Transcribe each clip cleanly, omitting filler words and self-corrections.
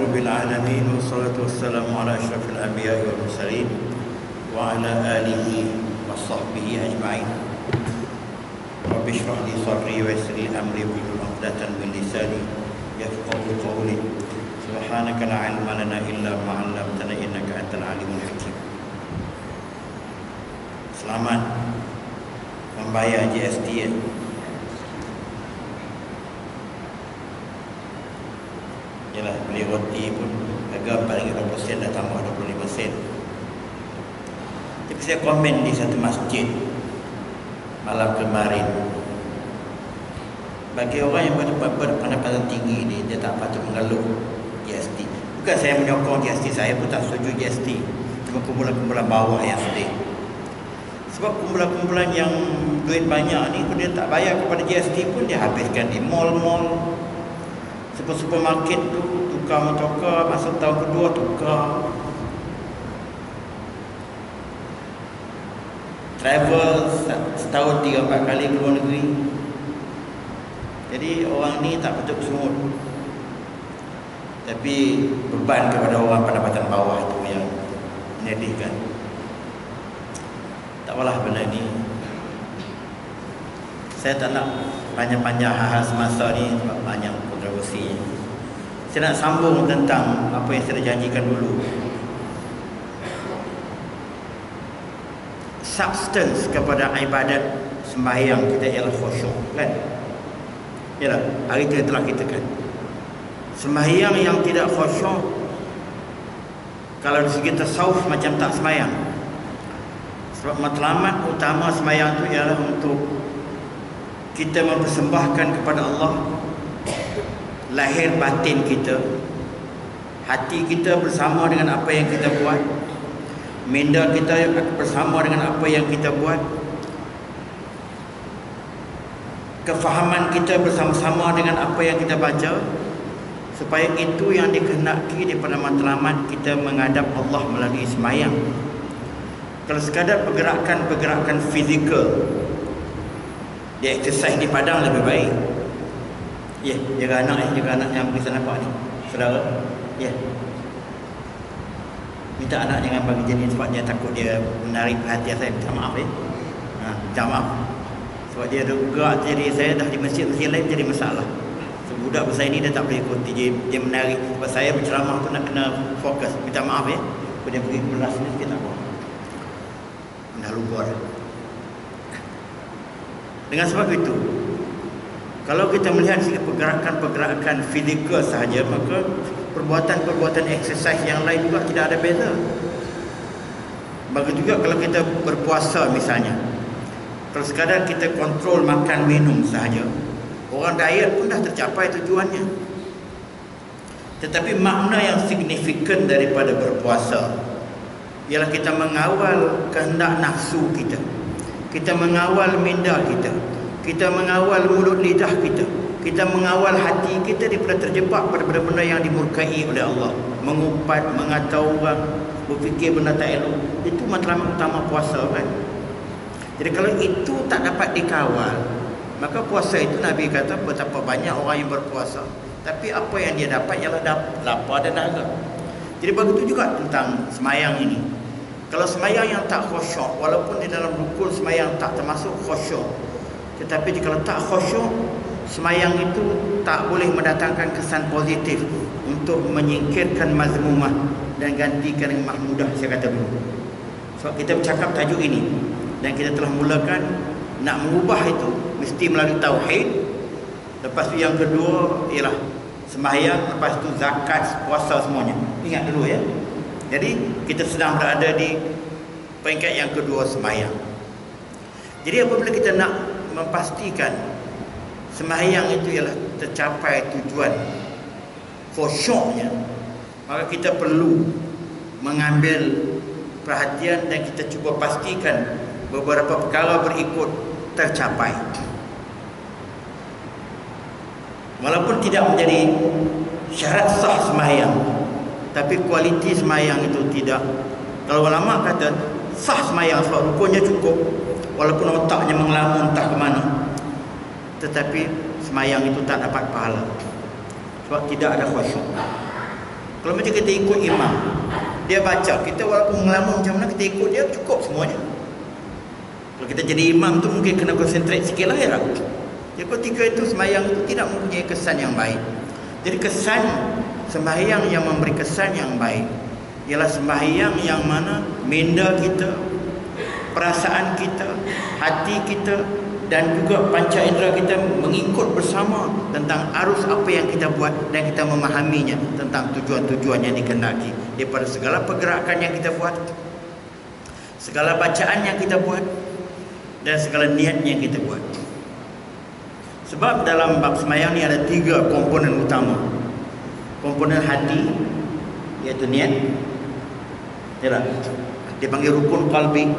Rabbil Alamin. Wassalatu wassalamu ala asyrafil anbiya'i wal mursalin wa ala alihi wa sahbihi ajma'in. Rabbi shrah li sadri wa yassir li amri wahlul 'uqdatam min lisani yafqahu qawli. Subhanaka la ilma lana illa ma 'allamtana innaka antal alimul hakim. Selamat membayar GST ya. Yalah, beli roti pun harga paling 20% dah tambah 25%. Tapi saya komen di satu masjid malam kemarin, bagi orang yang berpendapatan tinggi ni, dia tak patut mengeluh GST. Bukan saya menyokong GST, saya pun tak setuju GST. Cuma kumpulan-kumpulan bawah yang sedih. Sebab kumpulan-kumpulan yang duit banyak ni, kalau dia tak bayar kepada GST pun dia habiskan di mall-mall. Supermarket tu tukar motoka, masa tahun kedua tukar. Travel setahun 3-4 kali ke luar negeri. Jadi orang ni tak patut bersungut. Tapi beban kepada orang pendapatan bawah tu yang menyedihkan. Tak apalah benda ni. Saya tak nak panjang-panjang hal-hal semasa ni sebab banyak kontroversi. Saya nak sambung tentang apa yang saya janjikan dulu. Substance kepada ibadat sembahyang kita ialah khusyuk, kan? Yalah, hari itu telah kita kan. Sembahyang yang tidak khusyuk, kalau dari segi tasawuf macam tak sembahyang. Sebab matlamat utama sembahyang itu ialah untuk kita mempersembahkan kepada Allah lahir batin kita, hati kita bersama dengan apa yang kita buat, minda kita bersama dengan apa yang kita buat, kefahaman kita bersama-sama dengan apa yang kita baca, supaya itu yang dikehendaki daripada matlamat kita menghadap Allah melalui sembahyang. Kalau sekadar pergerakan-pergerakan fizikal, dia exercise di padang lebih baik. Ya, jaga anak yang pergi sana nampak ni, saudara. Ya, minta anak jangan bagi jenis sebab dia takut dia menarik perhatian saya. Minta maaf ya. Minta maaf. Sebab dia gerak jadi saya dah di masjid-masjid lain jadi masalah. So, budak besar ini dia tak boleh ikuti, dia menarik. Sebab saya berceramah tu nak kena fokus. Minta maaf ya. Kalau dia pergi belas ni sikit tak apa. Dah lupa dah. Dengan sebab itu, kalau kita melihat pergerakan-pergerakan fizikal sahaja, maka perbuatan-perbuatan eksersis yang lain juga tidak ada beza. Begitu juga kalau kita berpuasa misalnya. Kalau sekadar kita kontrol makan minum sahaja, orang diet pun dah tercapai tujuannya. Tetapi makna yang signifikan daripada berpuasa ialah kita mengawal kehendak nafsu kita. Kita mengawal minda kita. Kita mengawal mulut lidah kita. Kita mengawal hati kita daripada terjebak pada benda-benda yang dimurkai oleh Allah. Mengumpat, mengata orang, berfikir benda tak elok. Itu matlamat utama puasa, kan? Jadi kalau itu tak dapat dikawal, maka puasa itu Nabi kata betapa banyak orang yang berpuasa, tapi apa yang dia dapat ialah lapar dan dahaga. Jadi begitu juga tentang semayang ini. Kalau semayang yang tak khusyuk, walaupun di dalam rukun semayang tak termasuk khusyuk, tetapi kalau tak khusyuk, semayang itu tak boleh mendatangkan kesan positif untuk menyingkirkan mazmumah dan gantikan dengan mahmudah, saya kata dulu. Sebab kita bercakap tajuk ini dan kita telah mulakan nak mengubah itu mesti melalui tauhid. Lepas tu yang kedua ialah sembahyang, lepas tu zakat, puasa, semuanya. Ingat dulu ya. Jadi kita sedang berada di peringkat yang kedua, sembahyang. Jadi apabila kita nak memastikan sembahyang itu ialah tercapai tujuan khusyuknya, maka kita perlu mengambil perhatian dan kita cuba pastikan beberapa perkara berikut tercapai. Walaupun tidak menjadi syarat sah sembahyang, tapi kualiti sembahyang itu tidak. Kalau ulama kata sah sembahyang sebab rukunnya cukup, walaupun otaknya mengelamun entah ke mana, tetapi sembahyang itu tak dapat pahala sebab tidak ada khusyuk. Kalau macam kita ikut imam, dia baca, kita walaupun ngelamun macam mana, kita ikut dia cukup semuanya. Kalau kita jadi imam tu mungkin kena konsentrate sikit lah ya. Jadi ketika itu sembahyang itu tidak mempunyai kesan yang baik. Jadi kesan sembahyang yang memberi kesan yang baik ialah sembahyang yang mana minda kita, perasaan kita, hati kita dan juga panca indera kita mengikut bersama tentang arus apa yang kita buat, dan kita memahaminya tentang tujuan-tujuan yang dikehendaki daripada segala pergerakan yang kita buat, segala bacaan yang kita buat, dan segala niat yang kita buat. Sebab dalam bab sembahyang ni ada 3 komponen utama. Komponen hati, iaitu niat. Yalah, dipanggil rukun qalbi.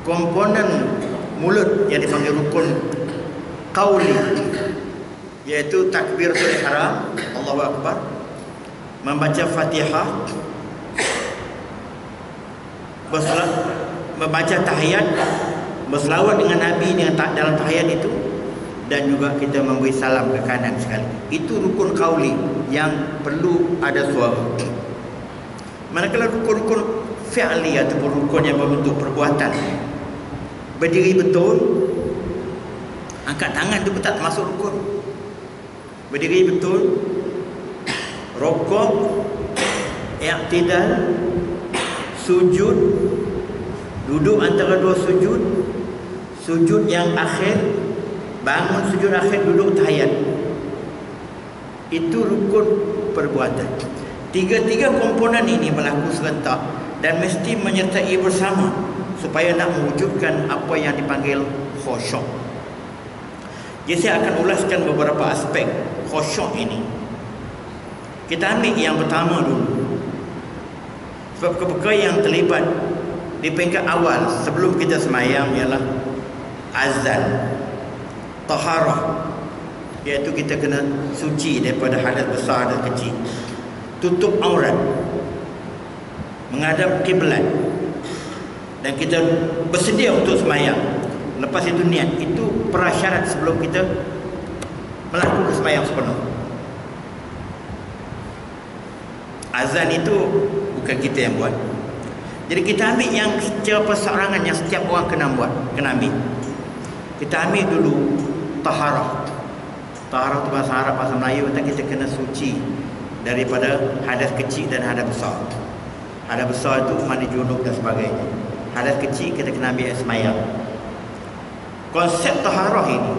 Komponen mulut yang dipanggil rukun qauli, iaitu takbiratul ihram, Allahu akbar, membaca Fatihah, membaca tahiyat, berselawat dengan Nabi dengan dalam tahiyat itu, dan juga kita memberi salam ke kanan sekali. Itu rukun qauli yang perlu ada suara. Manakala rukun-rukun fi'li ataupun rukun yang berbentuk perbuatan, berdiri betul, angkat tangan itu pun tak termasuk rukun. Berdiri betul, rokok, i'tidal, sujud, duduk antara 2 sujud, sujud yang akhir, bangun sujud akhir, duduk tahiyat. Itu rukun perbuatan. 3 komponen ini berlaku serentak dan mesti menyertai bersama supaya nak mewujudkan apa yang dipanggil khusyuk. Jadi saya akan ulaskan beberapa aspek khusyuk ini. Kita ambil yang pertama dulu. Sebab perkara yang terlibat di peringkat awal sebelum kita sembahyang ialah azan, taharah, iaitu kita kena suci daripada hadas besar dan kecil, tutup aurat, menghadap kiblat, dan kita bersedia untuk sembahyang. Lepas itu niat. Itu prasyarat sebelum kita melakukan sembahyang sepenuh. Azan itu bukan kita yang buat. Jadi kita ambil yang secara perseorangan yang setiap orang kena buat, kena ambil. Kita ambil dulu taharah. Taharah itu bahasa Arab, bahasa Melayu kata kita kena suci daripada hadas kecil dan hadas besar. Hadas besar itu mandi junub dan sebagainya. Hadas kecil kita kena ambil sembahyang. Konsep taharah ini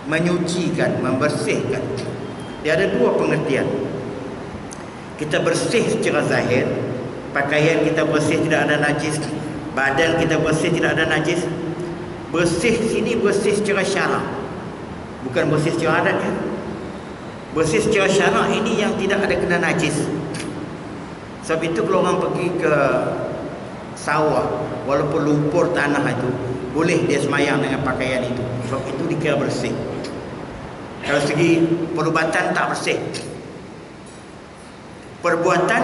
menyucikan, membersihkan. Dia ada 2 pengertian. Kita bersih secara zahir, pakaian kita bersih, tidak ada najis, badan kita bersih, tidak ada najis. Bersih sini bersih secara syarak, bukan bersih secara adat ya. Bersih secara syarak ini yang tidak ada kena najis. Sebab itu kalau orang pergi ke sawah, walaupun lumpur tanah itu, boleh dia sembahyang dengan pakaian itu. Sebab itu dikira bersih. Kalau segi perubatan tak bersih. Perbuatan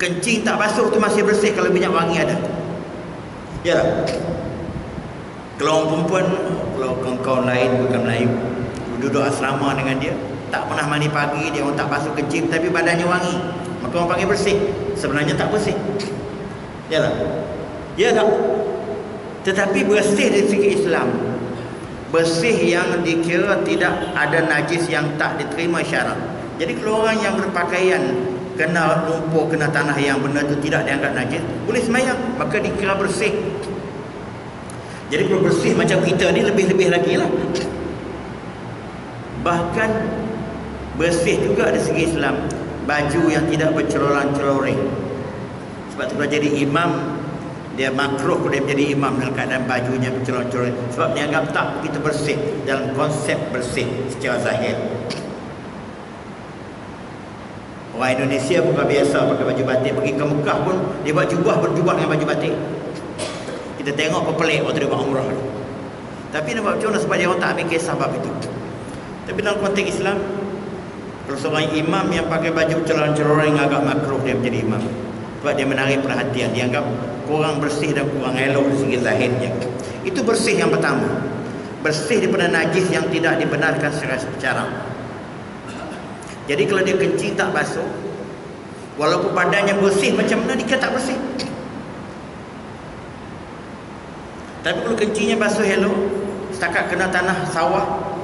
kencing tak basuh tu masih bersih kalau minyak wangi ada. Ya tak? Kalau orang perempuan, kalau kawan-kawan lain bukan Melayu, duduk asrama dengan dia, tak pernah mandi pagi, dia orang tak basuh kencing tapi badannya wangi, maka orang panggil bersih. Sebenarnya tak bersih. Ya tak? Ya tak? Tetapi bersih dari segi Islam, bersih yang dikira tidak ada najis yang tak diterima syarak. Jadi kalau orang yang berpakaian kena lumpur, kena tanah yang benda itu tidak dianggap najis, boleh sembahyang, maka dikira bersih. Jadi kalau bersih macam kita ni lebih-lebih lagi lah. Bahkan bersih juga dari segi Islam, baju yang tidak berceloran-celoring. Sebab tu kalau jadi imam, dia makruh dia menjadi imam dalam keadaan bajunya berceloran-celoring. Sebab dia anggap tak begitu bersih dalam konsep bersih secara zahir. Orang Indonesia bukan biasa pakai baju batik. Pergi ke Mekah pun dia buat jubah, berjubah dengan baju batik. Kita tengok apa pelik waktu dia buat umrah. Tapi nak buat macam mana sebab dia orang tak ambil kisah bab itu. Tapi dalam konteks Islam, kalau seorang imam yang pakai baju celoran-celoran agak makruh dia menjadi imam. Sebab dia menarik perhatian, dia anggap kurang bersih dan kurang elok dari segi zahirnya. Itu bersih yang pertama. Bersih daripada najis yang tidak dibenarkan secara. Jadi kalau dia kencing tak basuh, walaupun badannya bersih macam mana, dia tak bersih. Tapi kalau kencingnya basuh elok, setakat kena tanah sawah,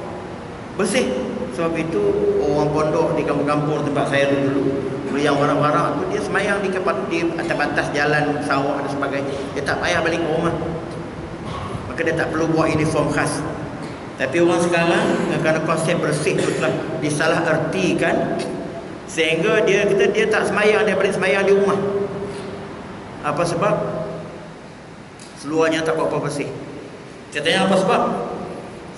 bersih. Sebab itu orang pondok di kampung-kampung tempat saya dulu, yang orang-orang tu dia semayang di atas jalan sawah dan sebagainya. Dia tak payah balik ke rumah, maka dia tak perlu buat uniform khas. Tapi orang sekarang, kerana konsep bersih itu telah disalah ertikan, sehingga dia kata dia tak semayang, dia balik semayang di rumah. Apa sebab? Seluarnya tak apa-apa bersih. Katanya apa sebab?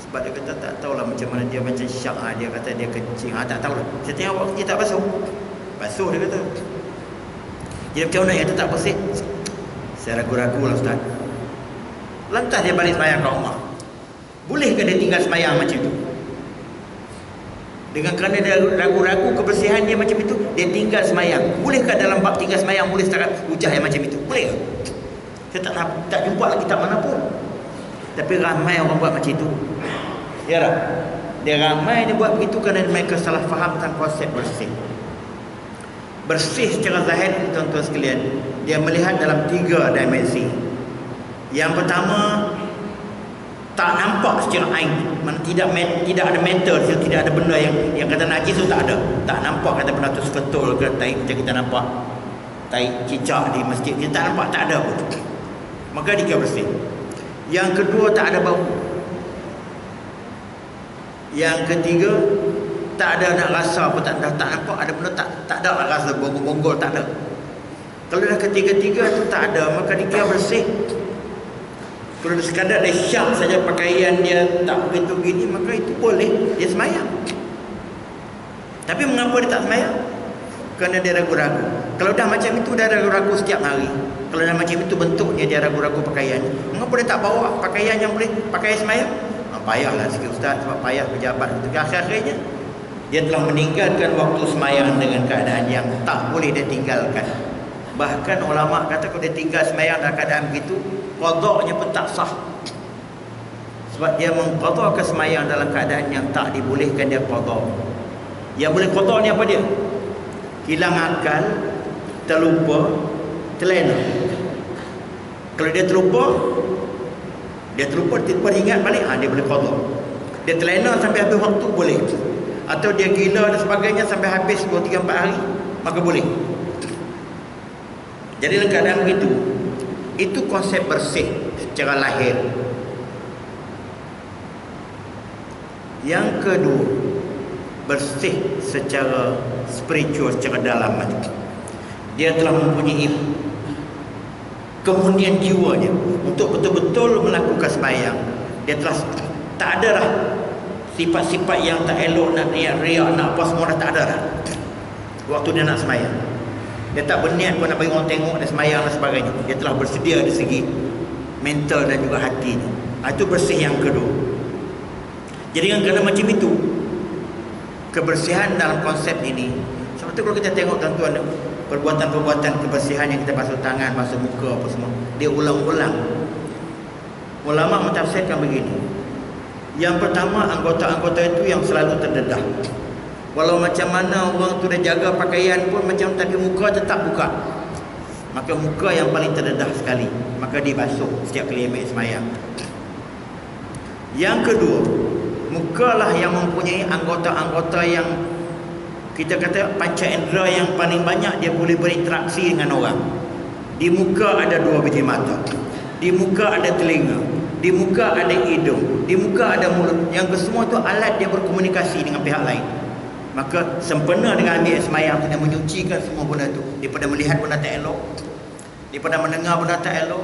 Sebab dia kata tak tahulah macam mana dia macam syak. Dia kata dia kencing. Tak tahulah. Saya tengok awak kencing tak basuh. Basuh dia kata. Jadi macam mana yang tu tak bersih? Saya ragu-ragu lah Ustaz. Lantas dia balik semayang ke rumah. Bolehkah dia tinggal semayang macam itu? Dengan kerana dia ragu-ragu kebersihan dia macam itu, dia tinggal semayang. Bolehkah dalam bab tinggal semayang boleh setakat hujah yang macam itu? Boleh ke? Saya tak jumpa lagi kitab mana pun. Tapi ramai orang buat macam itu. Ya tak? Dia ramai dia buat begitu kerana mereka salah faham tentang konsep bersih. Bersih secara zahir, tuan-tuan sekalian, dia melihat dalam 3 dimensi. Yang pertama, tak nampak secara ain, tidak ada metal, tidak ada benda yang kata najis tu tak ada. Tak nampak kata benda tu seketul ke tai macam kita nampak tai cicak di masjid, kita tak nampak, tak ada pun. Maka dia bersih. Yang kedua, tak ada bau. Yang ketiga, tak ada nak rasa pun, tak nampak ada benda, tak ada nak rasa bonggol-bonggol, tak ada. Kalau dah ketiga-tiga tu tak ada, maka dia bersih. Kalau sekadar dia syak saja pakaian dia tak begitu gini, maka itu boleh dia semayang. Tapi mengapa dia tak semayang? Kerana dia ragu-ragu. Kalau dah macam itu, dah ragu-ragu setiap hari. Kalau dah macam itu bentuknya, dia ragu-ragu pakaian. Mengapa dia tak bawa pakaian yang boleh pakai semayang? Payahlah sikit Ustaz, sebab payah pejabat itu. Akhir-akhirnya dia telah meninggalkan waktu semayang dengan keadaan yang tak boleh dia tinggalkan. Bahkan ulama kata kalau dia tinggal semayang dalam keadaan begitu, qadanya pun tak sah. Sebab dia mengqadakan semayang dalam keadaan yang tak dibolehkan dia qada. Yang boleh qada ni apa dia? Hilang akal, terlupa, terlena. Kalau dia terlupa, tiba ingat balik, dia boleh qada. Dia terlena sampai habis waktu, boleh. Atau dia gila dan sebagainya sampai habis 2, 3, 4 hari, maka boleh. Jadi dalam keadaan begitu, itu konsep bersih secara lahir. Yang kedua, bersih secara spiritual, secara dalam. Dia telah mempunyai kemundian jiwanya untuk betul-betul melakukan sembahyang. Dia telah tak ada dah sifat-sifat yang tak elok, nak riak, nak apa, semua dah tak ada dah waktu dia nak sembahyang. Dia tak berniat pun nak bagi orang tengok dia sembahyang dan sebagainya. Dia telah bersedia dari segi mental dan juga hatinya. Itu bersih yang kedua. Jadi kerana macam itu, kebersihan dalam konsep ini, sebab tu kalau kita tengok tuan-tuan, perbuatan-perbuatan kebersihan yang kita basuh tangan, basuh muka apa semua, dia ulang-ulang. Ulama mentafsirkan begini. Yang pertama, anggota-anggota itu yang selalu terdedah. Walau macam mana orang tu dah jaga pakaian pun macam tadi, muka tetap buka. Maka muka yang paling terdedah sekali, maka dibasuh setiap kali ambil sembahyang. Yang kedua, mukalah yang mempunyai anggota-anggota yang kita kata panca indera yang paling banyak, dia boleh berinteraksi dengan orang. Di muka ada 2 biji mata, di muka ada telinga, di muka ada hidung, di muka ada mulut. Yang kesemua itu alat dia berkomunikasi dengan pihak lain. Maka sempena dengan ambil sembahyang, dia menyucikan semua benda itu, daripada melihat benda tak elok, daripada mendengar benda tak elok,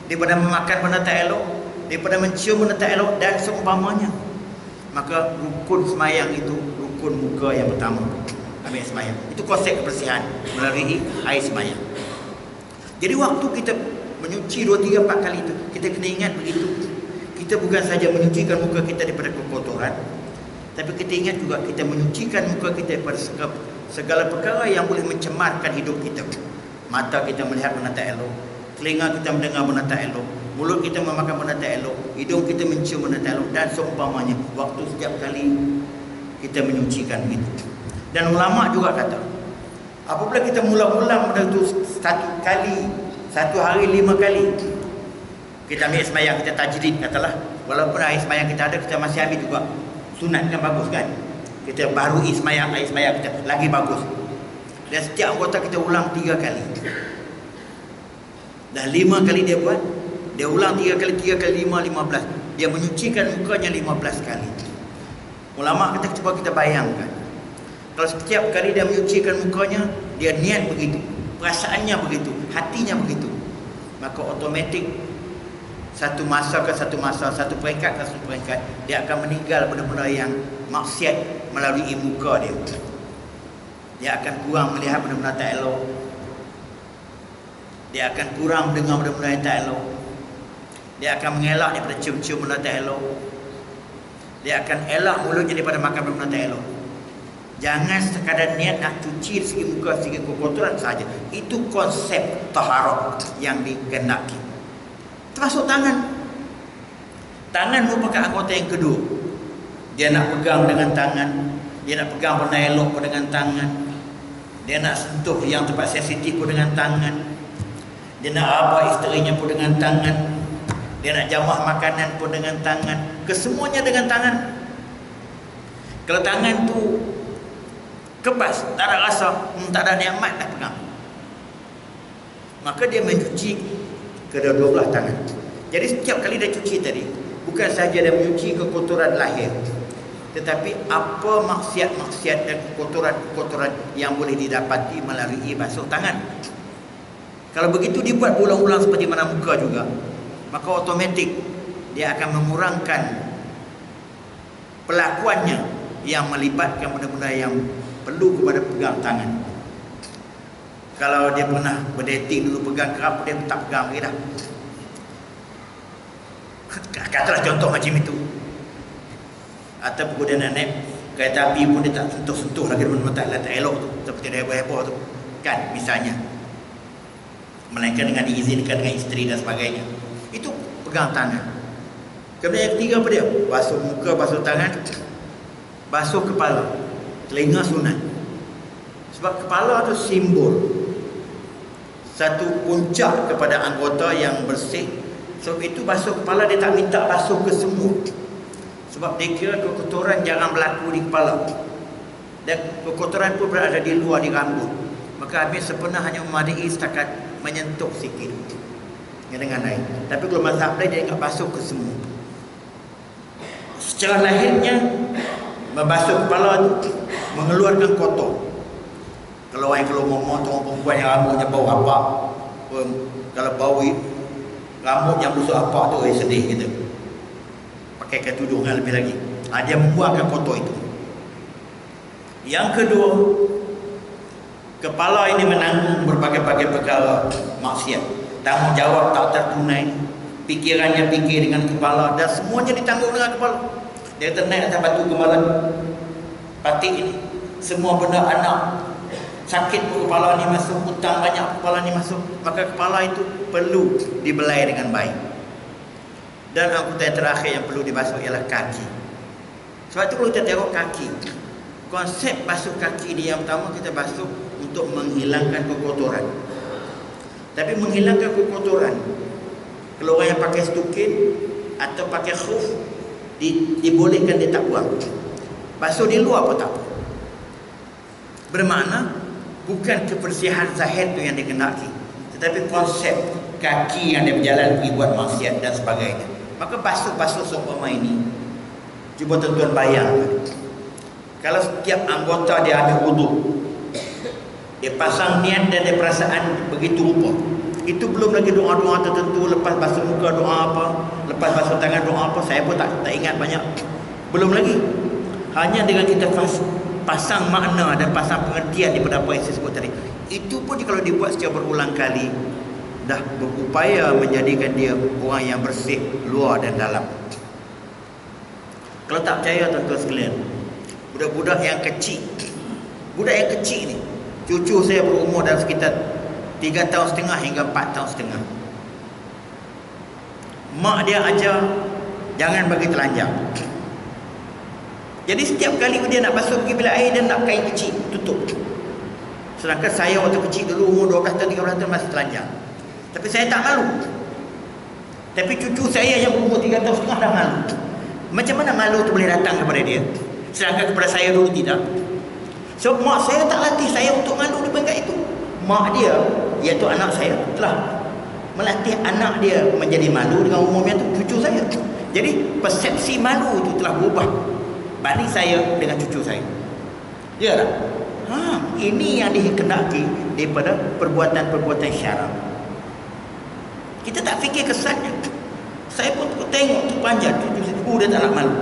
daripada memakan benda tak elok, daripada mencium benda tak elok dan seumpamanya. Maka rukun sembahyang itu rukun muka yang pertama, ambil sembahyang. Itu konsep kebersihan melalui air sembahyang. Jadi waktu kita menyuci 2, 3, 4 kali itu, kita kena ingat begitu. Kita bukan saja menyucikan muka kita daripada kekotoran, tapi kita ingat juga kita menyucikan muka kita daripada segala perkara yang boleh mencemarkan hidup kita. Mata kita melihat benda tak elok, telinga kita mendengar benda tak elok, mulut kita memakan benda tak elok, hidung kita mencium benda tak elok dan seumpamanya. Waktu setiap kali kita menyucikan itu. Dan ulama juga kata, apabila kita mula-mula benda itu satu hari 5 kali, kita ambil sembahyang, kita tajdid katalah, walaupun air sembahyang kita ada, kita masih ambil juga sunat, kan bagus kan, kita barui sembahyang, air sembahyang kita lagi bagus. Dan setiap anggota kita ulang 3 kali. Dah 5 kali dia buat, dia ulang 3 kali 5, 15. Dia menyucikan mukanya 15 kali. Ulama kata, cuba kita bayangkan, kalau setiap kali dia menyucikan mukanya, dia niat begitu, perasaannya begitu, hatinya begitu, maka otomatik satu masa ke satu masa, satu peringkat ke satu peringkat, dia akan meninggal benda-benda yang maksiat melalui muka dia. Dia akan kurang melihat benda-benda tak elok, dia akan kurang mendengar benda-benda yang tak elok, dia akan mengelak daripada cium-cium benda tak elok, dia akan elak mulutnya daripada makan benda-benda tak elok. Jangan sekadar niat nak cuci segi muka, segi kotoran saja. Itu konsep taharah yang dikehendaki. Termasuk tangan. Tangan merupakan anggota yang kedua. Dia nak pegang dengan tangan, dia nak pegang benda elok pun dengan tangan, dia nak sentuh yang tempat sensitif pun dengan tangan, dia nak rabak isterinya pun dengan tangan, dia nak jamah makanan pun dengan tangan. Kesemuanya dengan tangan. Kalau tangan tu kebas, tak ada rasa, tak ada nikmat dah pegang, maka dia mencuci kedua-dua belah tangan. Jadi setiap kali dia cuci tadi, bukan saja dia mencuci kekotoran lahir, tetapi apa maksiat-maksiat dan kekotoran-kekotoran yang boleh didapati melalui basuh tangan. Kalau begitu dibuat berulang-ulang seperti mana muka juga, maka otomatik dia akan mengurangkan pelakuannya yang melibatkan benda-benda yang perlu kepada pegang tangan. Kalau dia pernah berdating dulu pegang kerap, dia tak pegang lagi dah. Katalah contoh macam itu. Ataupun dia nak naik kereta api pun dia tak sentuh-sentuh lagi benda-benda tak elok tu, seperti dia heboh-heboh tu, kan, misalnya. Melainkan dengan diizinkan dengan isteri dan sebagainya. Itu pegang tangan. Kemudian yang ketiga apa dia? Basuh muka, basuh tangan, basuh kepala. Telinga sunat. Sebab kepala tu simbol satu puncak kepada anggota yang bersih. Sebab itu basuh kepala dia tak minta basuh ke semua. Sebab dia kira kekotoran jangan berlaku di kepala, dan kekotoran pun berada di luar, di rambut. Maka habis sepenuhnya hanya memadai setakat menyentuh sikit dengan air. Tapi kalau mazhab lain dia ingat basuh ke semua. Secara lahirnya membasuh kepala tu mengeluarkan kotor. Kalau mau motong perempuan yang rambutnya bau apa, kalau bau rambut yang busuk apa tu, sedih kita. Pakaikan tudung lebih lagi. Dia membuangkan kotor itu. Yang kedua, kepala ini menanggung berbagai-bagai perkara maksiat. Tanggungjawab tak tertunai, pikirannya fikir dengan kepala, dan semuanya ditanggung dengan kepala. Dia ternaik atas batu gemalan patik ini, semua benda anak sakit pun kepala ni masuk, hutang banyak kepala ni masuk. Maka kepala itu perlu dibelai dengan baik. Dan anggota yang terakhir yang perlu dibasuh ialah kaki. Sebab itu kalau kita tengok kaki, konsep basuh kaki ni yang pertama kita basuh untuk menghilangkan kekotoran. Tapi menghilangkan kekotoran, kalau orang yang pakai stukin atau pakai khuf, dibolehkan dia tak buang. Basuh di luar pun tak apa. Bermakna bukan kebersihan zahir tu yang dikehendaki, tetapi konsep kaki yang dia berjalan pergi buat maksiat dan sebagainya. Maka basuh-basuh seumpama ini, cuba tuan-tuan bayangkan, kalau setiap anggota dia ambil wudu, dia pasang niat dan dia perasaan begitu rupa, itu belum lagi doa-doa tertentu, lepas basuh muka doa apa, lepas basuh tangan doa apa, saya pun tak ingat banyak. Belum lagi, hanya dengan kita pasang makna dan pasang pengertian daripada apa yang saya sebut tadi, itu pun kalau dibuat secara berulang kali, dah berupaya menjadikan dia orang yang bersih luar dan dalam. Kalau tak percaya tuan-tuan sekalian, budak-budak yang kecil, budak yang kecil ni, cucu saya berumur dalam sekitar 3 tahun setengah hingga 4 tahun setengah. Mak dia ajar jangan bagi telanjang. Jadi setiap kali dia nak basuh pergi bilik air, dia nak kain kecil tutup. Sedangkan saya waktu kecil dulu umur 12 tahun 13 tahun masih telanjang. Tapi saya tak malu. Tapi cucu saya yang umur 3 tahun setengah dah malu. Macam mana malu tu boleh datang kepada dia? Sedangkan kepada saya dulu tidak. So mak saya tak latih saya untuk malu di bangkat itu. Mak dia, iaitu anak saya, telah melatih anak dia menjadi malu dengan umumnya tu cucu saya. Jadi persepsi malu itu telah berubah banding saya dengan cucu saya. Ya tak? Ini yang dikehendaki daripada perbuatan-perbuatan syarak. Kita tak fikir kesannya. Saya pun tengok tu panjat cucu saya, dia tak nak malu.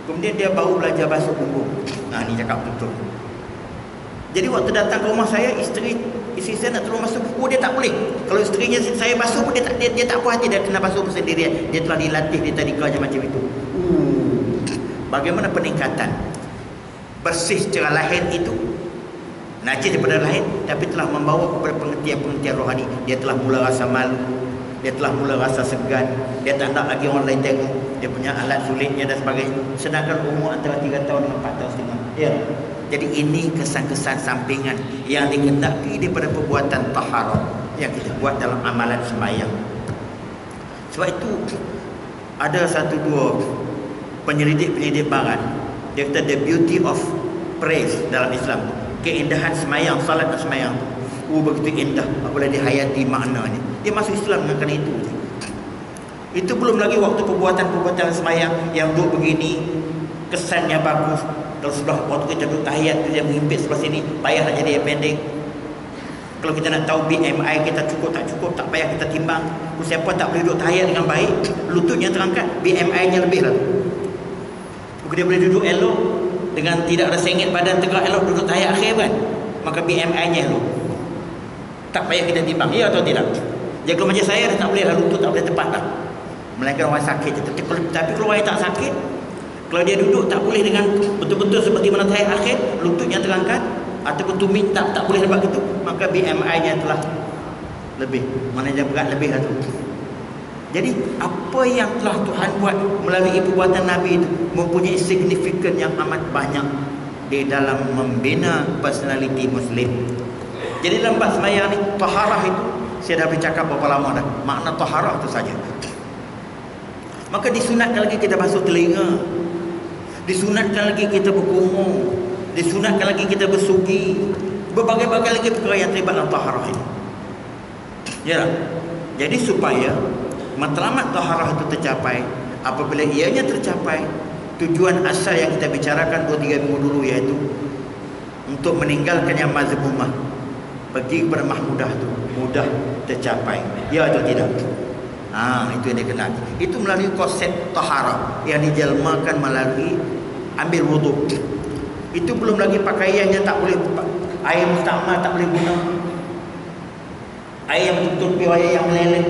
Kemudian dia baru belajar basuh punggung. Ni cakap betul. Jadi waktu datang ke rumah saya, isteri saya nak tolong basuh, dia tak boleh. Kalau isterinya saya basuh pun dia tak puas hati, dia kena basuh sendirian. Dia telah dilatih di tadika macam itu. Bagaimana peningkatan bersih secara lahir itu, najis daripada lahir, tapi telah membawa kepada pengertian-pengertian rohani. Dia telah mula rasa malu, dia telah mula rasa segan, dia tak nak lagi orang lain tengok, dia punya alat sulitnya dan sebagainya. Sedangkan umur antara 3 tahun dengan 4 tahun setengah. Ya. Jadi ini kesan-kesan sampingan yang dikehendaki daripada perbuatan taharah yang kita buat dalam amalan sembahyang. Sebab itu ada satu dua penyelidik barat, dia kata the beauty of praise dalam Islam, keindahan sembahyang, salat dan sembahyang begitu indah apabila dihayati maknanya. Dia masuk Islam dengan kerana itu. Itu belum lagi waktu perbuatan-perbuatan sembahyang yang duduk begini, kesannya bagus. Kalau sudah waktu kita duduk tahiyat, dia menghimpit sebelah sini, payah nak jadi appendix. Kalau kita nak tahu BMI kita cukup tak cukup, tak payah kita timbang. Siapa tak boleh duduk tahiyat dengan baik, lututnya terangkat, BMI-nya lebih lah. Dia boleh duduk elok dengan tidak ada sengit badan tegak elok, duduk tahiyat akhir kan, maka BMI-nya elok. Tak payah kita timbang, ya atau tidak? Jadi kalau macam saya, dah tak boleh lah, lutut tak boleh tepat lah. Melainkan orang sakit je. Tapi kalau orang yang tak sakit, kalau dia duduk tak boleh dengan betul-betul seperti mana tahiyat akhir, lututnya terangkat ataupun tumit tak boleh nampak gitu, maka BMI-nya telah lebih, maknanya berat lebih lah tu. Jadi apa yang telah Tuhan buat melalui perbuatan Nabi itu mempunyai signifikan yang amat banyak di dalam membina personality Muslim. Jadi dalam bab sembahyang ni, taharah itu saya dah bercakap berapa lama dah. Makna taharah itu saja. Maka disunatkan lagi kita basuh telinga, disunatkan lagi kita berkumur, disunatkan lagi kita bersugi, berbagai-bagai lagi perkara yang terlibat dalam taharah ini. Ya. Jadi supaya matlamat taharah itu tercapai, apabila ianya tercapai, tujuan asal yang kita bicarakan 2-3 minggu dulu, iaitu untuk meninggalkan yang mazmumah, pergi kepada mahmudah itu mudah tercapai. Ya atau tidak? Itu yang dikenal. Itu melalui konsep taharah yang dijelmakan melalui ambil wuduk. Itu belum lagi pakaiannya tak boleh, air mustakmal tak boleh guna, air yang betul-betul pure, air yang meleleh.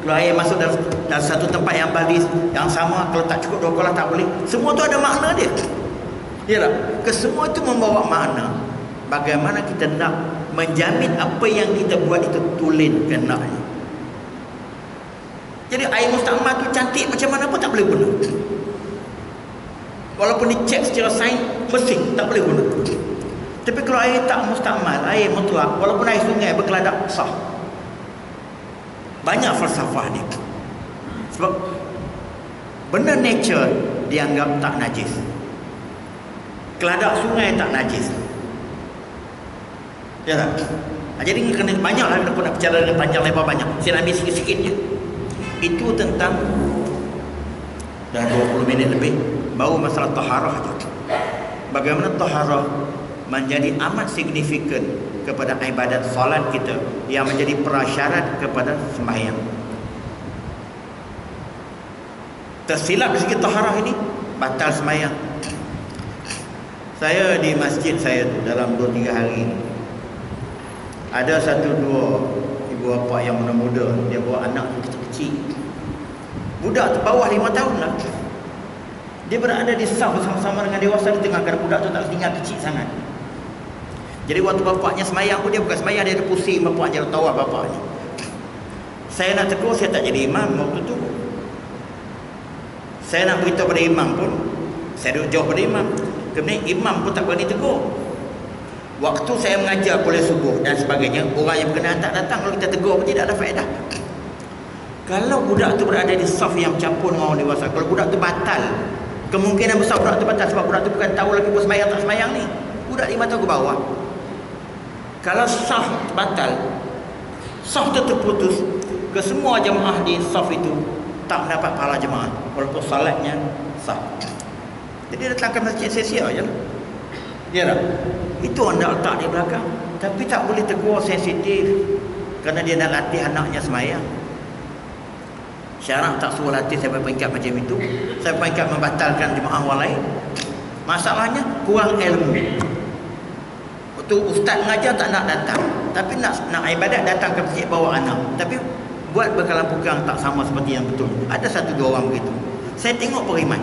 Kalau air masuk dalam satu tempat yang balis yang sama, kalau tak cukup 2 kolah tak boleh. Semua tu ada makna dia. Ya tak? Kesemua itu membawa makna. Bagaimana kita nak menjamin apa yang kita buat itu tulen kenanya. Jadi air mustakmal tu cantik macam mana pun tak boleh guna. Walaupun dicek secara sains bersih, tak boleh guna. Tapi kalau air tak mustakmal, air mutlak, walaupun air sungai berkeladak, sah. Banyak falsafah ni. Sebab benda nature dianggap tak najis. Keladak sungai tak najis. Ya tak? Jadi kena banyak lah, aku nak bicara dengan panjang lebar banyak. Saya ambil sikit-sikit je. Itu tentang dah 20 minit lebih, baru masalah taharah je. Bagaimana taharah menjadi amat signifikan kepada ibadat solat kita yang menjadi prasyarat kepada sembahyang. Tersilap dari segi taharah ini, batal sembahyang. Saya di masjid saya tu dalam 2-3 hari ini, ada 1-2 ibu bapa yang muda-muda, dia bawa anak kecil-kecil, budak tu bawah 5 tahun lah. Dia berada di saf bersama-sama dengan dewasa di tengah, kerana budak tu tak tinggal kecil sangat. Jadi waktu bapaknya sembahyang pun dia bukan sembahyang, dia ada pusing bapaknya, dia tahu bapaknya. Saya nak tegur, saya tak jadi imam waktu tu. Saya nak beritahu pada imam pun, saya duduk jauh pada imam. Kemudian imam pun tak berani tegur. Waktu saya mengajar kuliah subuh dan sebagainya, orang yang berkenaan tak datang. Kalau kita tegur pun tidak ada faedah. Kalau budak tu berada di saf yang campur dengan orang dewasa, kalau budak tu batal, kemungkinan besar budak tu batal sebab budak tu bukan tahu lagi bersemayang tak semayang ni. Budak 5 tahun ke bawah. Kalau saf batal, saf tu terputus, kesemua jemaah di saf itu tak mendapat pahala jemaah walaupun salatnya sah. Jadi datangkan masjid sia-sia je lah. Ya tak? Itu anda letak di belakang. Tapi tak boleh tegur sensitif kerana dia nak latih anaknya semayang. Syarak tak suruh latih sampai peringkat macam itu, sampai peringkat membatalkan jemaah orang lain. Masalahnya kurang ilmu. Waktu ustaz mengajar tak nak datang, tapi nak ibadat datang ke masjid bawa anak. Tapi buat bekalan pukang tak sama seperti yang betul. Ada 1-2 orang begitu. Saya tengok beriman.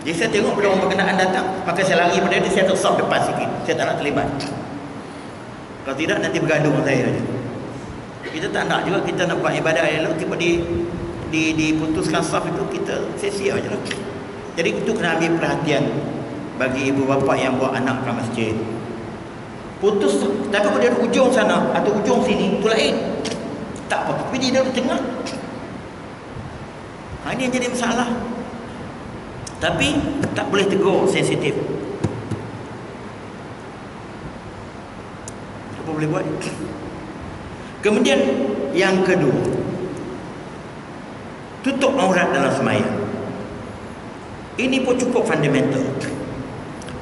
Jadi saya tengok bila orang berkenaan datang, maka saya lari pada dia, saya tersop depan sikit. Saya tak nak terlibat. Kalau tidak nanti bergaduh dengan saya je. Kita tak nak juga, kita nak buat ibadat elok, tiba diputuskan saf itu, kita sia-sia je lah. Jadi itu kena ambil perhatian bagi ibu bapa yang bawa anak ke masjid. Putus, tapi kalau dia ada ujung sana atau ujung sini, itu lain. Tak apa, tapi dia di tengah. Ini yang jadi masalah. Tapi tak boleh tegur sensitif. Apa boleh buat? Kemudian yang kedua, tutup aurat dalam sembahyang. Ini pun cukup fundamental.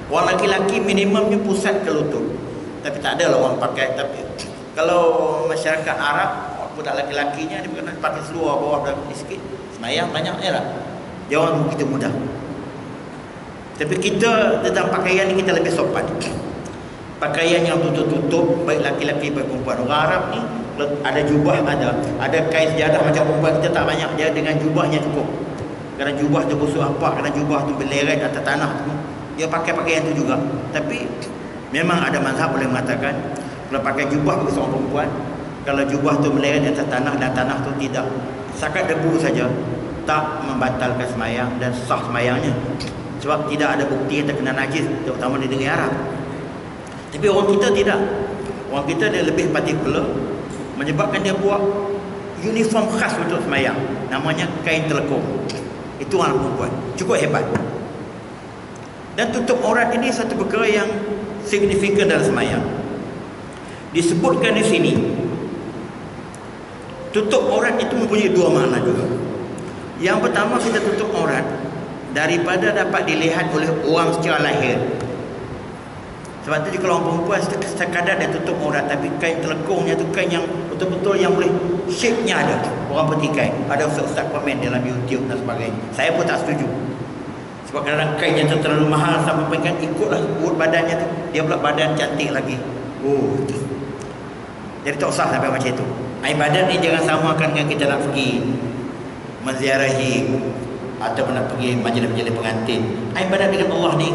Orang lelaki minimumnya pusat ke lutut. Tapi tak ada lah orang pakai. Tapi kalau masyarakat Arab, budak lelaki-lakinya dia kena pakai seluar bawah sikit. Sembahyang banyak je lah. Jawab kita mudah. Tapi kita tentang pakaian ni kita lebih sopan. Pakaian yang tutup-tutup, baik laki-laki baik perempuan. Orang Arab ni ada jubah, ada kain sejadah macam perempuan kita tak banyak. Dia dengan jubahnya cukup. Kerana jubah tu busuk apa, kerana jubah tu berleret atas tanah tu, dia pakai pakaian tu juga. Tapi memang ada mazhab boleh mengatakan kalau pakai jubah bagi seorang perempuan, kalau jubah tu meleret di atas tanah dan tanah tu tidak sakat debu saja, tak membatalkan sembahyang dan sah sembahyangnya. Sebab tidak ada bukti yang terkena najis, terutama di negeri Arab. Tapi orang kita tidak. Orang kita dia lebih particular, menyebabkan dia buat uniform khas untuk sembahyang. Namanya kain telekung. Itu orang perempuan. Cukup hebat. Dan tutup aurat ini satu perkara yang signifikan dalam sembahyang. Disebutkan di sini, tutup aurat itu mempunyai 2 makna juga. Yang pertama, kita tutup aurat daripada dapat dilihat oleh orang secara lahir. Sebab tu kalau orang perempuan sekadar dia tutup aurat, tapi kain telekungnya tu kain yang betul-betul yang boleh shape-nya ada. Orang petikai. Ada ustaz-ustaz komen dalam YouTube dan sebagainya. Saya pun tak setuju. Sebab kadang-kadang kainnya tu terlalu mahal sampai pengen ikutlah urut badannya tu. Dia pula badan cantik lagi. Oh. Jadi tak usah sampai macam itu. Ibadat ni jangan samakan dengan kita nak pergi menziarahi atau nak pergi majlis-majlis pengantin. Ibadat dengan Allah ni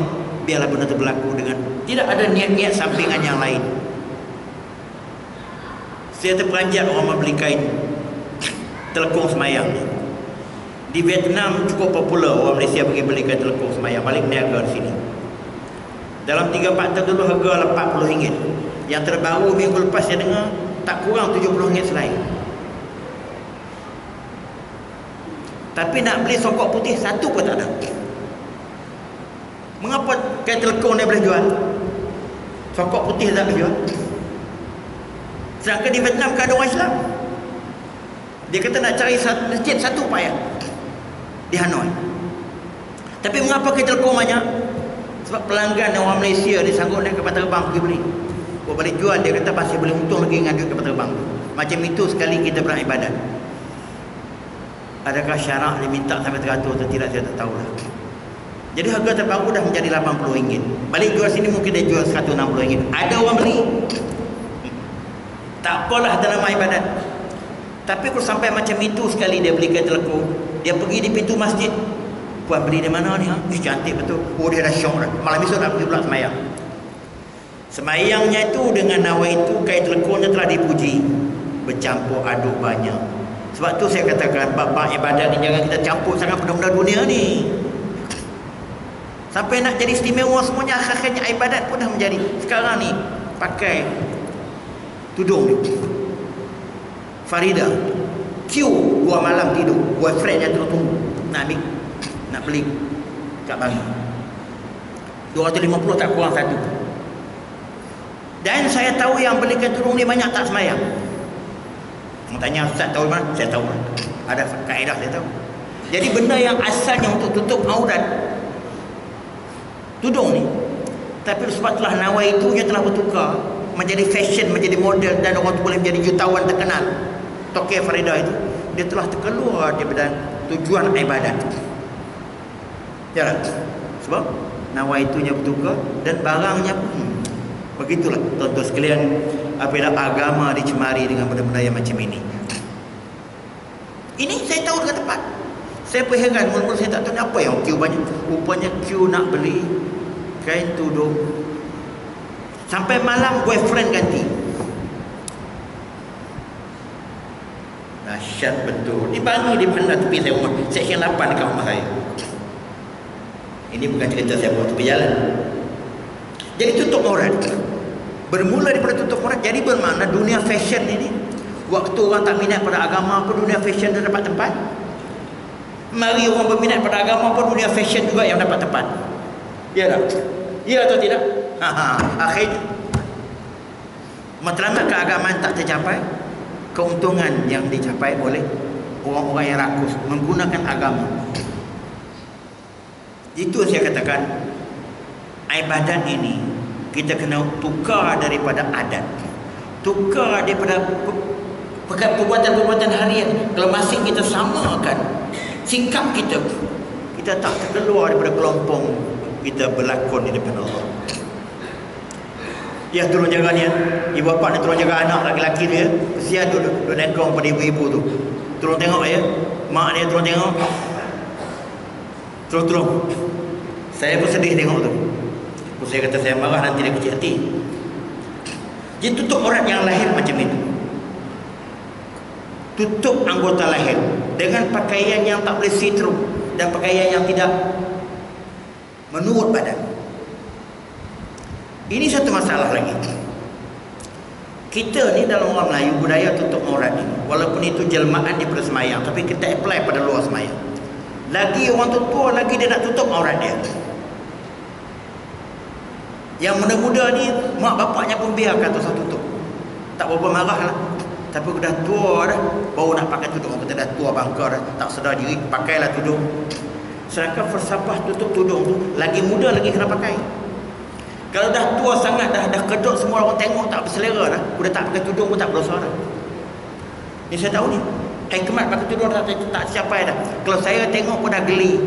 biarlah benda tu berlaku dengan tidak ada niat-niat sampingan yang lain. Saya terperanjat orang membeli kain telekung semayang. Di Vietnam cukup popular orang Malaysia pergi beli kain telekung semayang, balik niaga di sini. Dalam 3-4 tahun dulu harga RM40. Yang terbaru minggu lepas saya dengar tak kurang RM70 selain. Tapi nak beli songkok putih satu pun tak ada. Mengapa kain telekung dia boleh jual? Songkok putih tak boleh jual. Sedangkan di Vietnam kan ada orang Islam. Dia kata nak cari masjid satu payah di Hanoi. Tapi mengapa kain telekung banyak? Sebab pelanggan orang Malaysia dia sanggup naik kapal terbang pergi beli. Kau balik jual, dia kata masih boleh untung lagi dengan duit kapal terbang. Macam itu sekali kita beribadat. Adakah syarak diminta sampai 100 atau tidak, saya tak tahulah. Jadi harga terbaru dah menjadi RM80. Balik jual sini mungkin dia jual RM160. Ada orang beli. Tak apalah dalam ibadat. Tapi kalau sampai macam itu sekali dia beli kain telekung, dia pergi di pintu masjid. Puan beli di mana ni? Cantik betul. Oh dia dah syok dah. Malam esok nak pergi pula semayang. Semayangnya itu dengan nawa itu kain telekungnya telah dipuji. Bercampur aduk banyak. Sebab tu saya katakan bab ibadat ni jangan kita campur sangat benda-benda dunia ni. Sampai nak jadi istimewa semuanya, akhirnya ibadat pun dah menjadi. Sekarang ni pakai tudung ni. Farida queue 2 malam tidur, boyfriendnya terus tunggu nak ambil, nak beli kat bagi 250 tak kurang satu. Dan saya tahu yang belikan tudung ni banyak tak semayang. Tanya Ustaz tahu mana? Saya tahu. Ada kaedah saya tahu. Jadi benda yang asalnya untuk tutup aurat, tudung ni, tapi sebab telah nawai itunya telah bertukar menjadi fashion, menjadi model, dan orang tu boleh menjadi jutawan terkenal. Tokeh Farida itu, dia telah terkeluar daripada tujuan ibadat. Ya tak? Sebab nawai itunya bertukar dan barangnya pun begitulah. Tuan-tuan sekalian, apabila agama dicemari dengan benda-benda yang macam ini. Ini saya tahu dengan tepat. Saya pun heran, mula-mula saya tak tahu apa yang queue banyak. Rupanya queue nak beli kain tudung. Sampai malam boyfriend ganti. Dahsyat betul. Ini bagi di mana tepi saya rumah. Seksyen 8 dekat rumah saya. Ini bukan cerita saya buat tepi jalan. Jadi tutup aurat. Bermula daripada tutup aurat, jadi bermakna dunia fashion ini, waktu orang tak minat pada agama pun dunia fashion dah dapat tempat. Mari orang berminat pada agama pun dunia fashion juga yang dapat tempat. Ya tak? Ya atau tidak? Akhirnya matlamat keagamaan tak tercapai, keuntungan yang dicapai oleh orang-orang yang rakus menggunakan agama. Itu saya katakan, ibadat ini kita kena tukar daripada adat, tukar daripada perbuatan-perbuatan harian. Kalau masih kita samakan sikap kita, kita tak terkeluar daripada kelompok kita berlakon di depan Allah. Ya, tolong jaga ni, ibu bapa ni tolong jaga anak lelaki dia, kesian duduk nekong pada ibu-ibu tu. Tolong tengok ya, mak dia tolong tengok. Tolong. Saya pun sedih tengok tu. Saya kata saya marah, nanti dia kecil hati. Dia tutup aurat yang lahir macam itu. Tutup anggota lahir dengan pakaian yang tak boleh see through dan pakaian yang tidak menurut badan. Ini satu masalah lagi. Kita ni dalam orang Melayu, budaya tutup aurat ni, walaupun itu jelmaan daripada semayang, tapi kita apply pada luar semayang. Lagi orang tua lagi dia nak tutup aurat dia. Yang muda-muda ni, mak bapaknya pun biarkan tu tutup. Tak berapa marah lah. Tapi dah tua dah, baru nak pakai tudung. Kita dah tua bangka dah, tak sedar diri, pakailah tudung. Sedangkan falsafah tutup tudung tu, lagi muda lagi kena pakai. Kalau dah tua sangat, dah kedut, semua orang tengok tak berselera dah, udah tak pakai tudung pun tak berdosa dah. Ni saya tahu ni, hikmat pakai tudung tak capai dah. Kalau saya tengok pun dah geli,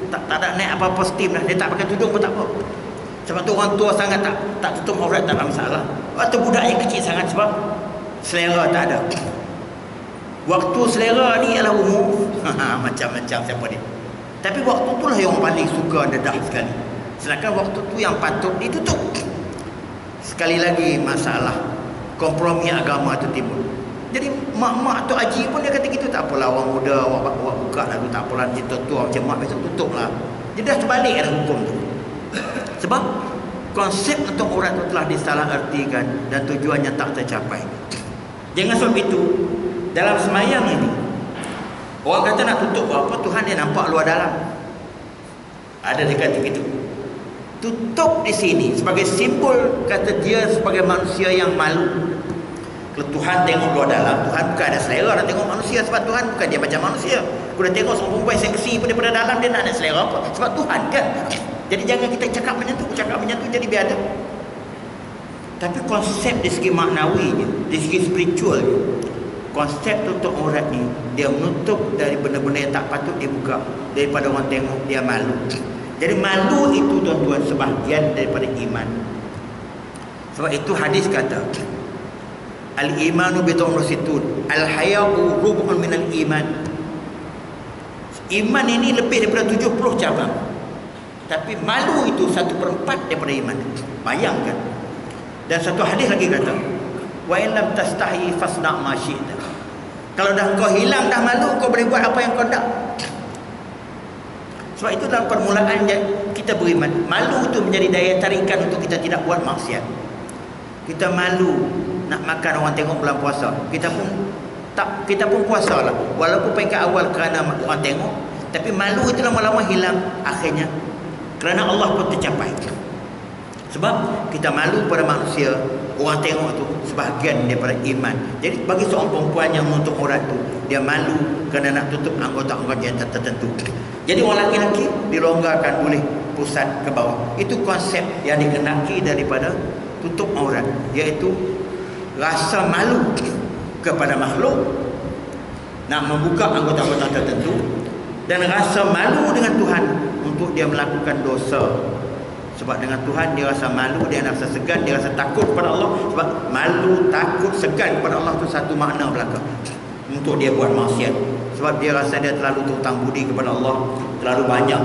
tak ada naik apa-apa steam dah. Dia tak pakai tudung pun tak apa. Sebab tu orang tua sangat tak tutup aurat tak ada masalah. Waktu budak yang kecil sangat sebab selera tak ada. Waktu selera ni ialah umur macam-macam siapa dia. Tapi waktu itulah yang orang paling suka dedah sekali. Sedangkan waktu tu yang patut ditutup. Sekali lagi masalah kompromi agama tu timbul. Jadi mak-mak tu haji pun dia kata gitu, tak apalah orang muda awak buka lagu, tak apalah nanti tua macam mak besok tutuplah. Dia dah terbalik dah hukum tu. Sebab konsep untuk aurat itu telah disalahartikan dan tujuannya tak tercapai. Jangan sebab itu dalam semayang ini orang kata nak tutup apa, Tuhan dia nampak luar dalam. Ada dia kata gitu. Tutup di sini sebagai simbol, kata dia sebagai manusia yang malu. Kalau Tuhan tengok luar dalam, Tuhan bukan ada selera nak tengok manusia. Sebab Tuhan bukan dia macam manusia. Kalau tengok seorang perempuan seksi pun daripada dalam, dia nak ada selera apa? Sebab Tuhan kan. Jadi jangan kita cakap menyatu jadi biadab. Tapi konsep di segi maknawi, di segi spiritual, konsep tutup aurat ni, dia menutup dari benda-benda yang tak patut dibuka. Daripada orang tengok, dia malu. Jadi malu itu tuan-tuan sebahagian daripada iman. Sebab itu hadis kata, al-imanu bita'un situn, al-haya'u rub'un minal iman. Iman ini lebih daripada 70 cabang. Tapi malu itu 1/4 daripada iman. Bayangkan. Dan satu hadis lagi kata, wa in lam tastahi fasna' ma syi'ta. Kalau dah kau hilang dah malu, kau boleh buat apa yang kau nak. Sebab itu dalam permulaan kita beriman, malu itu menjadi daya tarikan untuk kita tidak buat maksiat. Kita malu nak makan orang tengok bulan puasa. Kita pun puasa lah. Walaupun peringkat awal kerana orang tengok, tapi malu itu lama-lama hilang akhirnya. Kerana Allah pun tercapai. Sebab kita malu pada manusia, orang tengok tu sebahagian daripada iman. Jadi bagi seorang perempuan yang menutup aurat tu, dia malu kerana nak tutup anggota-anggota yang tertentu. Jadi orang lelaki dilonggarkan boleh pusat ke bawah. Itu konsep yang dikehendaki daripada tutup aurat, iaitu rasa malu kepada makhluk nak membuka anggota-anggota tertentu, dan rasa malu dengan Tuhan untuk dia melakukan dosa. Sebab dengan Tuhan dia rasa malu, dia rasa segan, dia rasa takut kepada Allah. Sebab malu, takut, segan kepada Allah itu satu makna belaka untuk dia buat maksiat. Sebab dia rasa dia terlalu berhutang budi kepada Allah, terlalu banyak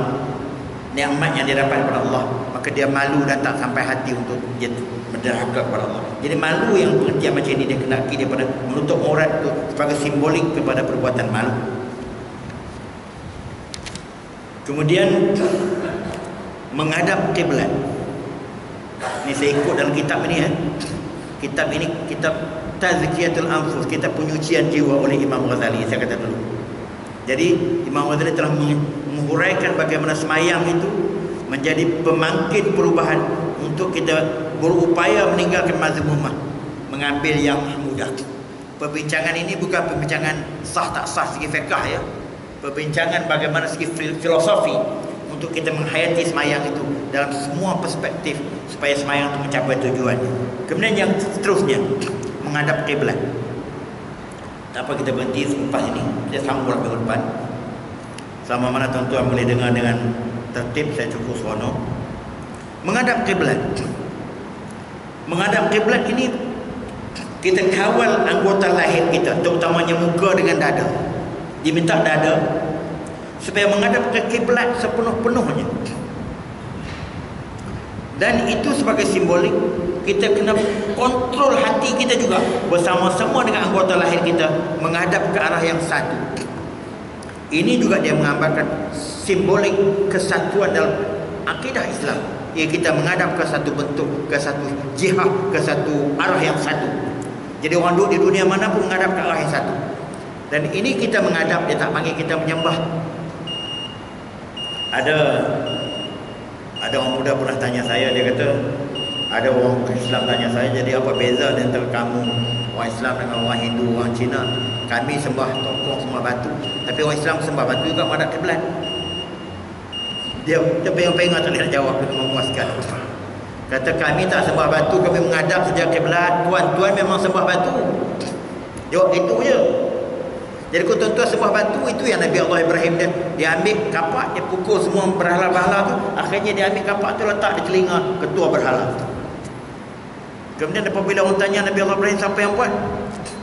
nikmat yang dia dapat kepada Allah, maka dia malu dan tak sampai hati untuk dia berderhaka kepada Allah. Jadi malu yang pengertian macam ini dia kenaki daripada menutup aurat itu sebagai simbolik kepada perbuatan malu. Kemudian menghadap kiblat. Ini saya ikut dalam kitab ini ya. Kitab ini kitab Tazkiyatul Anfus, kitab penyucian jiwa oleh Imam Ghazali, saya kata dulu. Jadi Imam Ghazali telah menghuraikan bagaimana semayang itu menjadi pemangkin perubahan untuk kita berupaya meninggalkan mazmumah, mengambil yang mudah. Perbincangan ini bukan perbincangan sah tak sah segi fiqh ya. Perbincangan bagaimana segi filosofi untuk kita menghayati semayang itu dalam semua perspektif supaya semayang itu mencapai tujuannya. Kemudian yang seterusnya, menghadap kiblat. Tak apa kita berhenti selepas ini, kita sambung minggu depan. Selama mana tuan-tuan boleh dengar dengan tertib, saya cukup seronok. Menghadap kiblat. Menghadap kiblat ini kita kawal anggota lahir kita, terutamanya muka dengan dada. Diminta dada supaya menghadap ke kiblat sepenuh-penuhnya. Dan itu sebagai simbolik kita kena kontrol hati kita juga bersama-sama dengan anggota lahir kita menghadap ke arah yang satu. Ini juga dia menggambarkan simbolik kesatuan dalam akidah Islam. Ya, kita menghadap ke satu bentuk, ke satu jihad, ke satu arah yang satu. Jadi orang duduk di dunia mana pun menghadap ke arah yang satu. Dan ini kita menghadap, dia tak panggil kita menyembah. Ada orang muda pernah tanya saya, dia kata ada orang Islam tanya saya, jadi apa beza antara kamu orang Islam dengan orang Hindu, orang Cina? Kami sembah tokong, sembah batu, tapi orang Islam sembah batu juga menghadap kiblat. Dia pengen-pengen tak boleh nak jawab dengan memuaskan. Kata kami tak sembah batu, kami menghadap sejak kiblat. Tuan-tuan memang sembah batu. Jawab itu je. Jadi kalau tuan-tuan sembah batu, itu yang Nabi Allah Ibrahim dia ambil kapak, dia pukul semua berhala-berhala tu, akhirnya dia ambil kapak tu letak di telinga ketua berhala. Kemudian apabila orang tanya Nabi Allah Ibrahim siapa yang buat,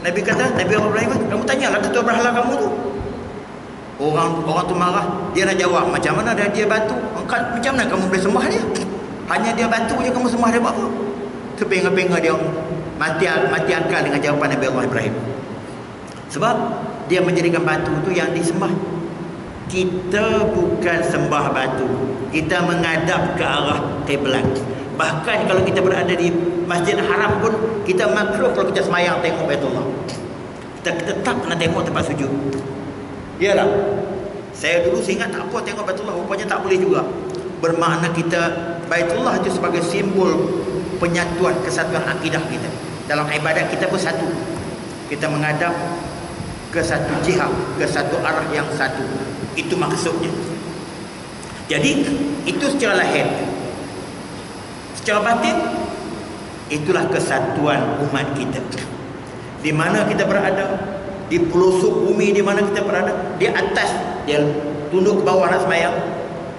Nabi kata, Nabi Allah Ibrahim, kamu tanyalah ketua berhala kamu tu. Orang tu marah, dia nak jawab macam mana dia batu, macam mana kamu boleh sembah dia? Hanya dia batu je kamu sembah dia buat apa? Kepengah-pengah dia mati akal dengan jawapan Nabi Allah Ibrahim. Sebab dia menjadikan batu tu yang disembah. Kita bukan sembah batu, kita menghadap ke arah kiblat. Bahkan kalau kita berada di Masjid Haram pun, kita makruh kalau kita semayang tengok Baitullah. Kita tetap nak tengok tempat sujud. Yalah, saya dulu saya ingat tak apa tengok Baitullah, rupanya tak boleh juga. Bermakna kita, Baitullah itu sebagai simbol penyatuan, kesatuan akidah kita. Dalam ibadat kita pun satu. Kita menghadap ke satu jihad, ke satu arah yang satu. Itu maksudnya. Jadi itu secara lahir. Secara batin, itulah kesatuan umat kita. Di mana kita berada, di pelosok bumi di mana kita berada, di atas dia tunduk ke bawah nak semayang,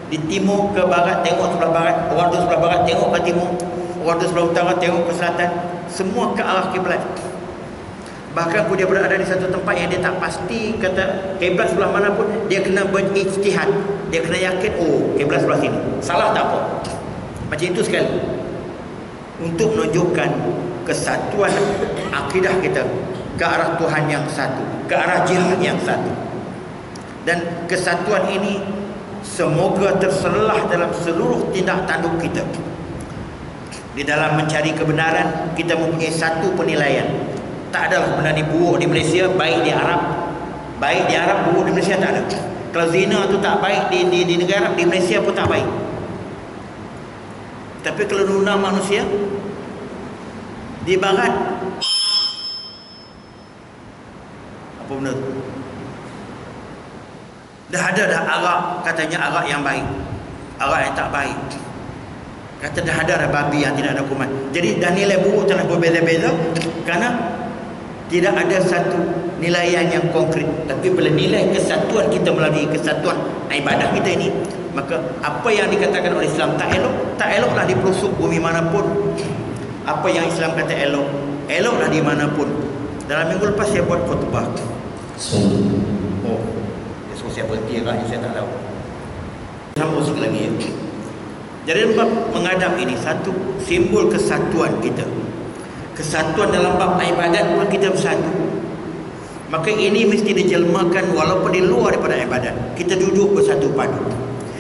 di timur ke barat tengok sebelah barat, orang tu sebelah barat tengok ke timur, orang tu sebelah utara tengok ke selatan, semua ke arah kiblat. Bahkan kalau dia berada di satu tempat yang dia tak pasti kata kiblat sebelah mana pun, dia kena berijtihad, dia kena yakin, oh kiblat sebelah sini, salah tak apa. Macam itu sekali, untuk menunjukkan kesatuan akidah kita ke arah Tuhan yang satu, ke arah jihad yang satu. Dan kesatuan ini semoga terselah dalam seluruh tindak tanduk kita. Di dalam mencari kebenaran, kita mempunyai satu penilaian. Tak adalah benda ni buruk di Malaysia, baik di Arab. Baik di Arab, buruk di Malaysia, tak ada. Kalau zina tu tak baik di negara, di Malaysia pun tak baik. Tapi kalau undang manusia di barat, apa benda tu? Dah ada arak, katanya arak yang baik, arak yang tak baik. Kata dah ada babi yang tidak ada kuman. Jadi dah nilai buruk telah berbeza-beza kerana tidak ada satu nilaian yang konkret. Tapi bila nilai kesatuan kita melalui kesatuan ibadah kita ini, maka apa yang dikatakan oleh Islam tak elok, tak eloklah di pelosok bumi manapun. Apa yang Islam kata elok, eloklah di manapun. Dalam minggu lepas saya buat khutbah. Oh, saya berhenti agaknya, saya tak tahu. Sambung sikit lagi ya. Jadi bab menghadap ini satu simbol kesatuan kita. Kesatuan dalam bab ibadat pun kita bersatu. Maka ini mesti dijelmakan walaupun di luar daripada ibadat. Kita duduk bersatu padu.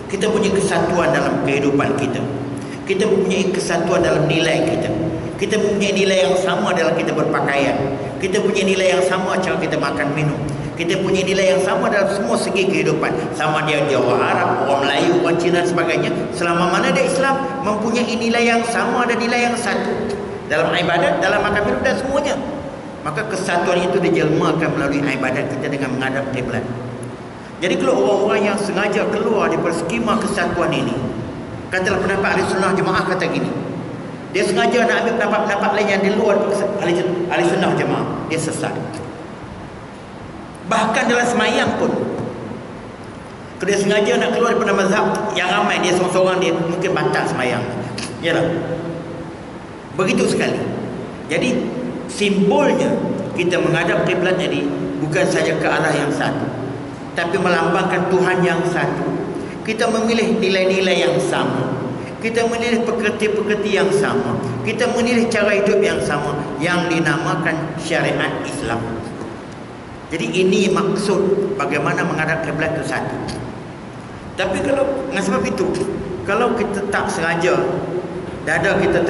Kita punya kesatuan dalam kehidupan kita. Kita mempunyai kesatuan dalam nilai kita. Kita mempunyai nilai yang sama dalam kita berpakaian. Kita punya nilai yang sama cara kita makan minum. Kita punya nilai yang sama dalam semua segi kehidupan. Sama dia orang Arab, orang Melayu, orang Cina dan sebagainya. Selama mana dia Islam mempunyai nilai yang sama dan nilai yang satu. Dalam ibadat, dalam makan minum dan semuanya. Maka kesatuan itu dijelmakan melalui ibadat kita dengan menghadap kiblat. Jadi kalau orang-orang yang sengaja keluar daripada skema kesatuan ini, katalah pendapat ahli sunnah jemaah kata gini, dia sengaja nak ambil pendapat-pendapat lain yang di luar ahli sunnah jemaah, dia sesat. Bahkan dalam semayang pun, kalau dia sengaja nak keluar daripada mazhab yang ramai, dia seorang-seorang, dia mungkin batal semayang. Yalah, begitu sekali. Jadi simbolnya kita menghadap kiblat ini bukan saja ke arah yang satu, tapi melambangkan Tuhan yang satu. Kita memilih nilai-nilai yang sama, kita memilih pekerti-pekerti yang sama, kita memilih cara hidup yang sama, yang dinamakan syariat Islam. Jadi ini maksud bagaimana menghadap kiblat itu satu. Tapi kalau dengan sebab itu, kalau kita tak sengaja, dada kita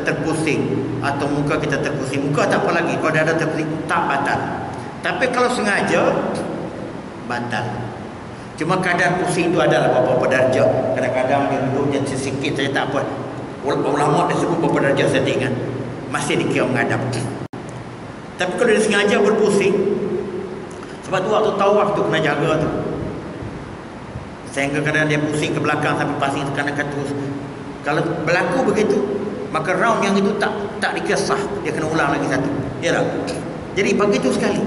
terpusing atau muka kita terpusing, muka tak apa lagi, kalau dada terpusing tak batal. Tapi kalau sengaja, batal. Cuma kadar pusing itu adalah beberapa darjah. Kadang-kadang dia duduknya sedikit saja tak apa. Ulama dia sebut beberapa darjah, saya tak ingat, masih dikira menghadap. Tapi kalau dia sengaja berpusing, sebab tu waktu tawaf tu kena jaga tu. Sehingga kadang dia pusing ke belakang sampai pasing tekan-tekan terus. Kalau berlaku begitu, maka round yang itu tak dikira sah, dia kena ulang lagi satu. Ya tak? Jadi begitu sekali.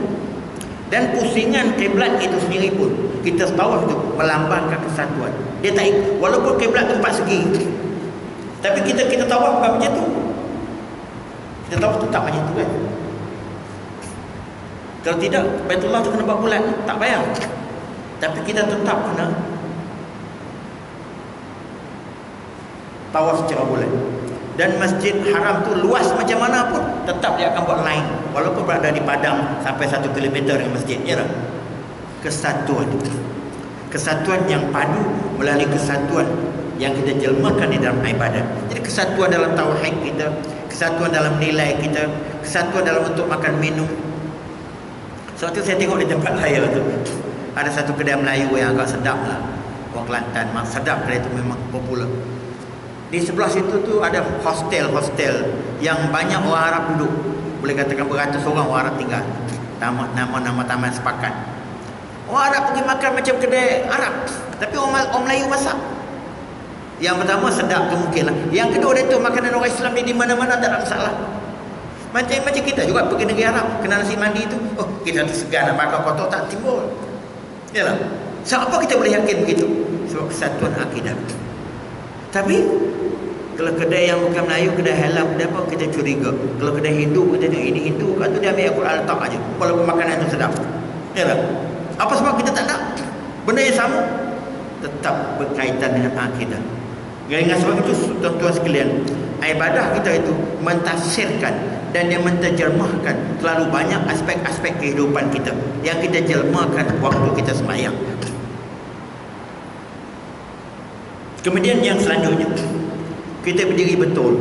Dan pusingan kiblat itu sendiri pun, kita tawaf tu melambangkan kesatuan. Dia tak, walaupun kiblat tu 4 segi, tapi kita tawaf bukan macam tu. Kita tawaf tu tak macam tu kan. Kalau tidak, Baitullah tu kena buat bulat, tak payah. Tapi kita tetap kena tawaf secara bulat. Dan Masjid Haram tu luas macam mana pun, tetap dia akan buat line, walaupun berada di padang sampai 1 kilometer dengan masjid. Ya tak? Kesatuan, kesatuan yang padu melalui kesatuan yang kita jelmakan di dalam ibadat. Jadi kesatuan dalam tauhid kita, kesatuan dalam nilai kita, kesatuan dalam untuk makan minum. Sebab tu saya tengok di tempat saya tu, ada satu kedai Melayu yang agak sedap lah, orang Kelantan, sedap kedai tu, memang popular. Di sebelah situ tu ada hostel yang banyak orang Arab duduk. Boleh katakan beratus orang Arab tinggal. Nama-nama taman sepakat. Orang Arab pergi makan macam kedai Arab, tapi orang Melayu masak. Yang pertama sedap tu mungkin lah. Yang kedua dia tu makanan orang Islam ni di mana-mana tak ada masalah. Macam kita juga pergi negeri Arab, kena nasi mandi tu, oh kita tu segan nak makan kotor tak timbul. Yalah. Sebab apa kita boleh yakin begitu? Sebab kesatuan akidah. Tapi kalau kedai yang bukan Melayu, kedai halal, kedai apa, kita curiga. Kalau kedai Hindu, kita tengok ini Hindu, kat tu dia ambil Al-Quran letak aja, walaupun makanan tu sedap. Yalah. Apa sebab kita tak nak? Benda yang sama tetap berkaitan dengan akidah. Dengan sebab itu, tuan-tuan sekalian, ibadah kita itu mentafsirkan dan yang menterjemahkan terlalu banyak aspek-aspek kehidupan kita yang kita jelmakan waktu kita sembahyang. Kemudian yang selanjutnya, kita berdiri betul.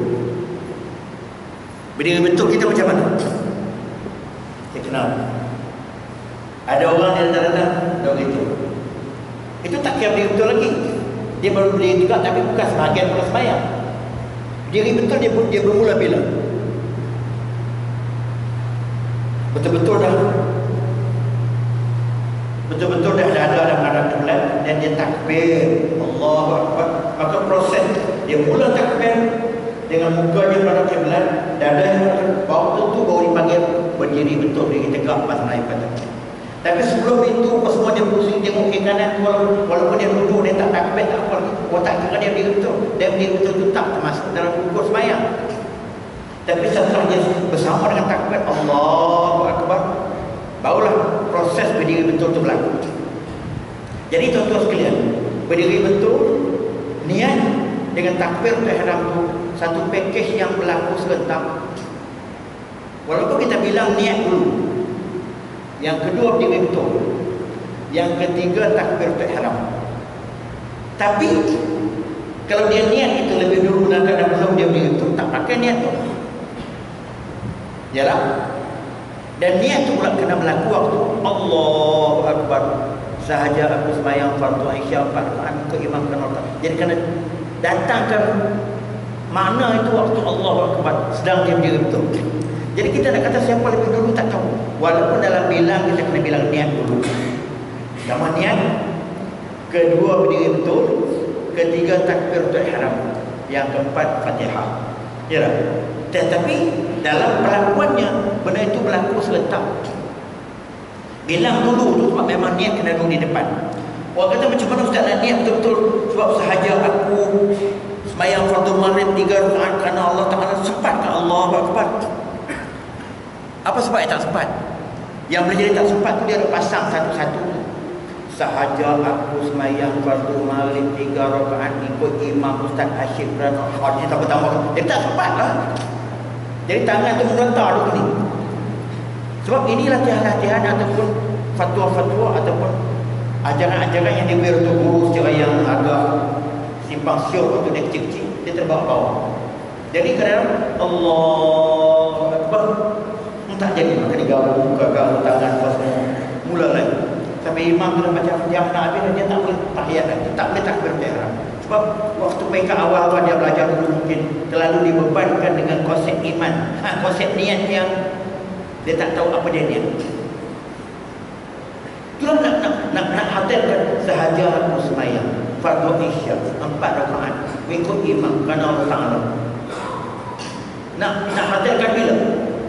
Berdiri betul kita macam mana? Saya kenal. Ada orang yang datang, ada orang itu. Itu tak kira berdiri betul lagi. Dia baru berdiri juga tapi bukan sebahagian pada sembahyang. Berdiri betul dia bermula bila? Betul-betul dah ada dalam menghadap kiblat dan dia takbir Allahu Akbar. Maka proses dia mula takbir dengan mukanya pada kiblat, dadanya waktu tu baru dipanggil berdiri betul, berdiri tegak pas naik pada. Tapi sebelum itu semua dia pusing tengok ke kanan, walaupun dia duduk dia tak takbir tak apa lagi. Otak kira dia berdiri betul. Dia berdiri betul tu tak termasuk dalam rukun sembahyang. Tapi setelah dia bersama dengan takbir Allahu Akbar, barulah proses berdiri betul itu berlaku. Jadi tuan-tuan sekalian, berdiri betul, niat dengan takbir ihram itu satu pakej yang berlaku serentak. Walaupun kita bilang niat dulu, yang kedua berdiri betul, yang ketiga takbir ihram. Tapi kalau dia niat itu lebih dulu dan belum dia berdiri betul, tak pakai niat tu. Yalah. Dan niat tu pula kena berlaku waktu Allahu Akbar. Sahaja aku sembahyang fardu Aisyah 4 rakaat untuk imam kena. Jadi kena datangkan makna itu waktu Allahu Akbar sedang dia berdiri betul. Jadi kita nak kata siapa lebih dulu tak tahu. Walaupun dalam bilang kita kena bilang niat dulu. Pertama niat, kedua berdiri betul, ketiga takbir ihram, yang keempat Fatihah. Ya. Tetapi dalam perlakuannya benda itu berlaku serentak. Bilang dulu tu sebab memang niat kena dulu di depan. Orang kata macam mana ustaz nak niat betul-betul sebab sahaja aku sembahyang fardu maghrib 3 rakaat kerana Allah Taala sempat ke Allahu Akbar. Apa sebab dia tak sempat? Yang boleh jadi tak sempat tu dia ada pasang satu-satu. Sahaja aku sembahyang fardu maghrib 3 rakaat ikut imam Ustaz Hashim kerana dia tak bertambah. Dia tak sempat lah. Jadi tangan tu menggetar dulu ni. Sebab ini latihan-latihan ataupun fatwa-fatwa ataupun ajaran-ajaran yang diberi untuk guru secara yang agak simpang siur waktu dia kecil-kecil, dia terbawa-bawa. Jadi kadang Allahu Akbar tak jadi, maka digabung, buka-gabung tangan apa semua. Mula lagi. Sampai imam dah macam jam nak habis dia tak boleh tahiyat lagi, tak boleh takbir ihram. Sebab waktu mereka awal-awal dia belajar dulu mungkin terlalu dibebankan dengan konsep iman, konsep niat yang dia tak tahu apa dia niat. Itulah nak hadirkan sahaja aku sembahyang fardu Isya 4 rakaat mengikut imam kerana Allah Taala. Nak hadirkan bila?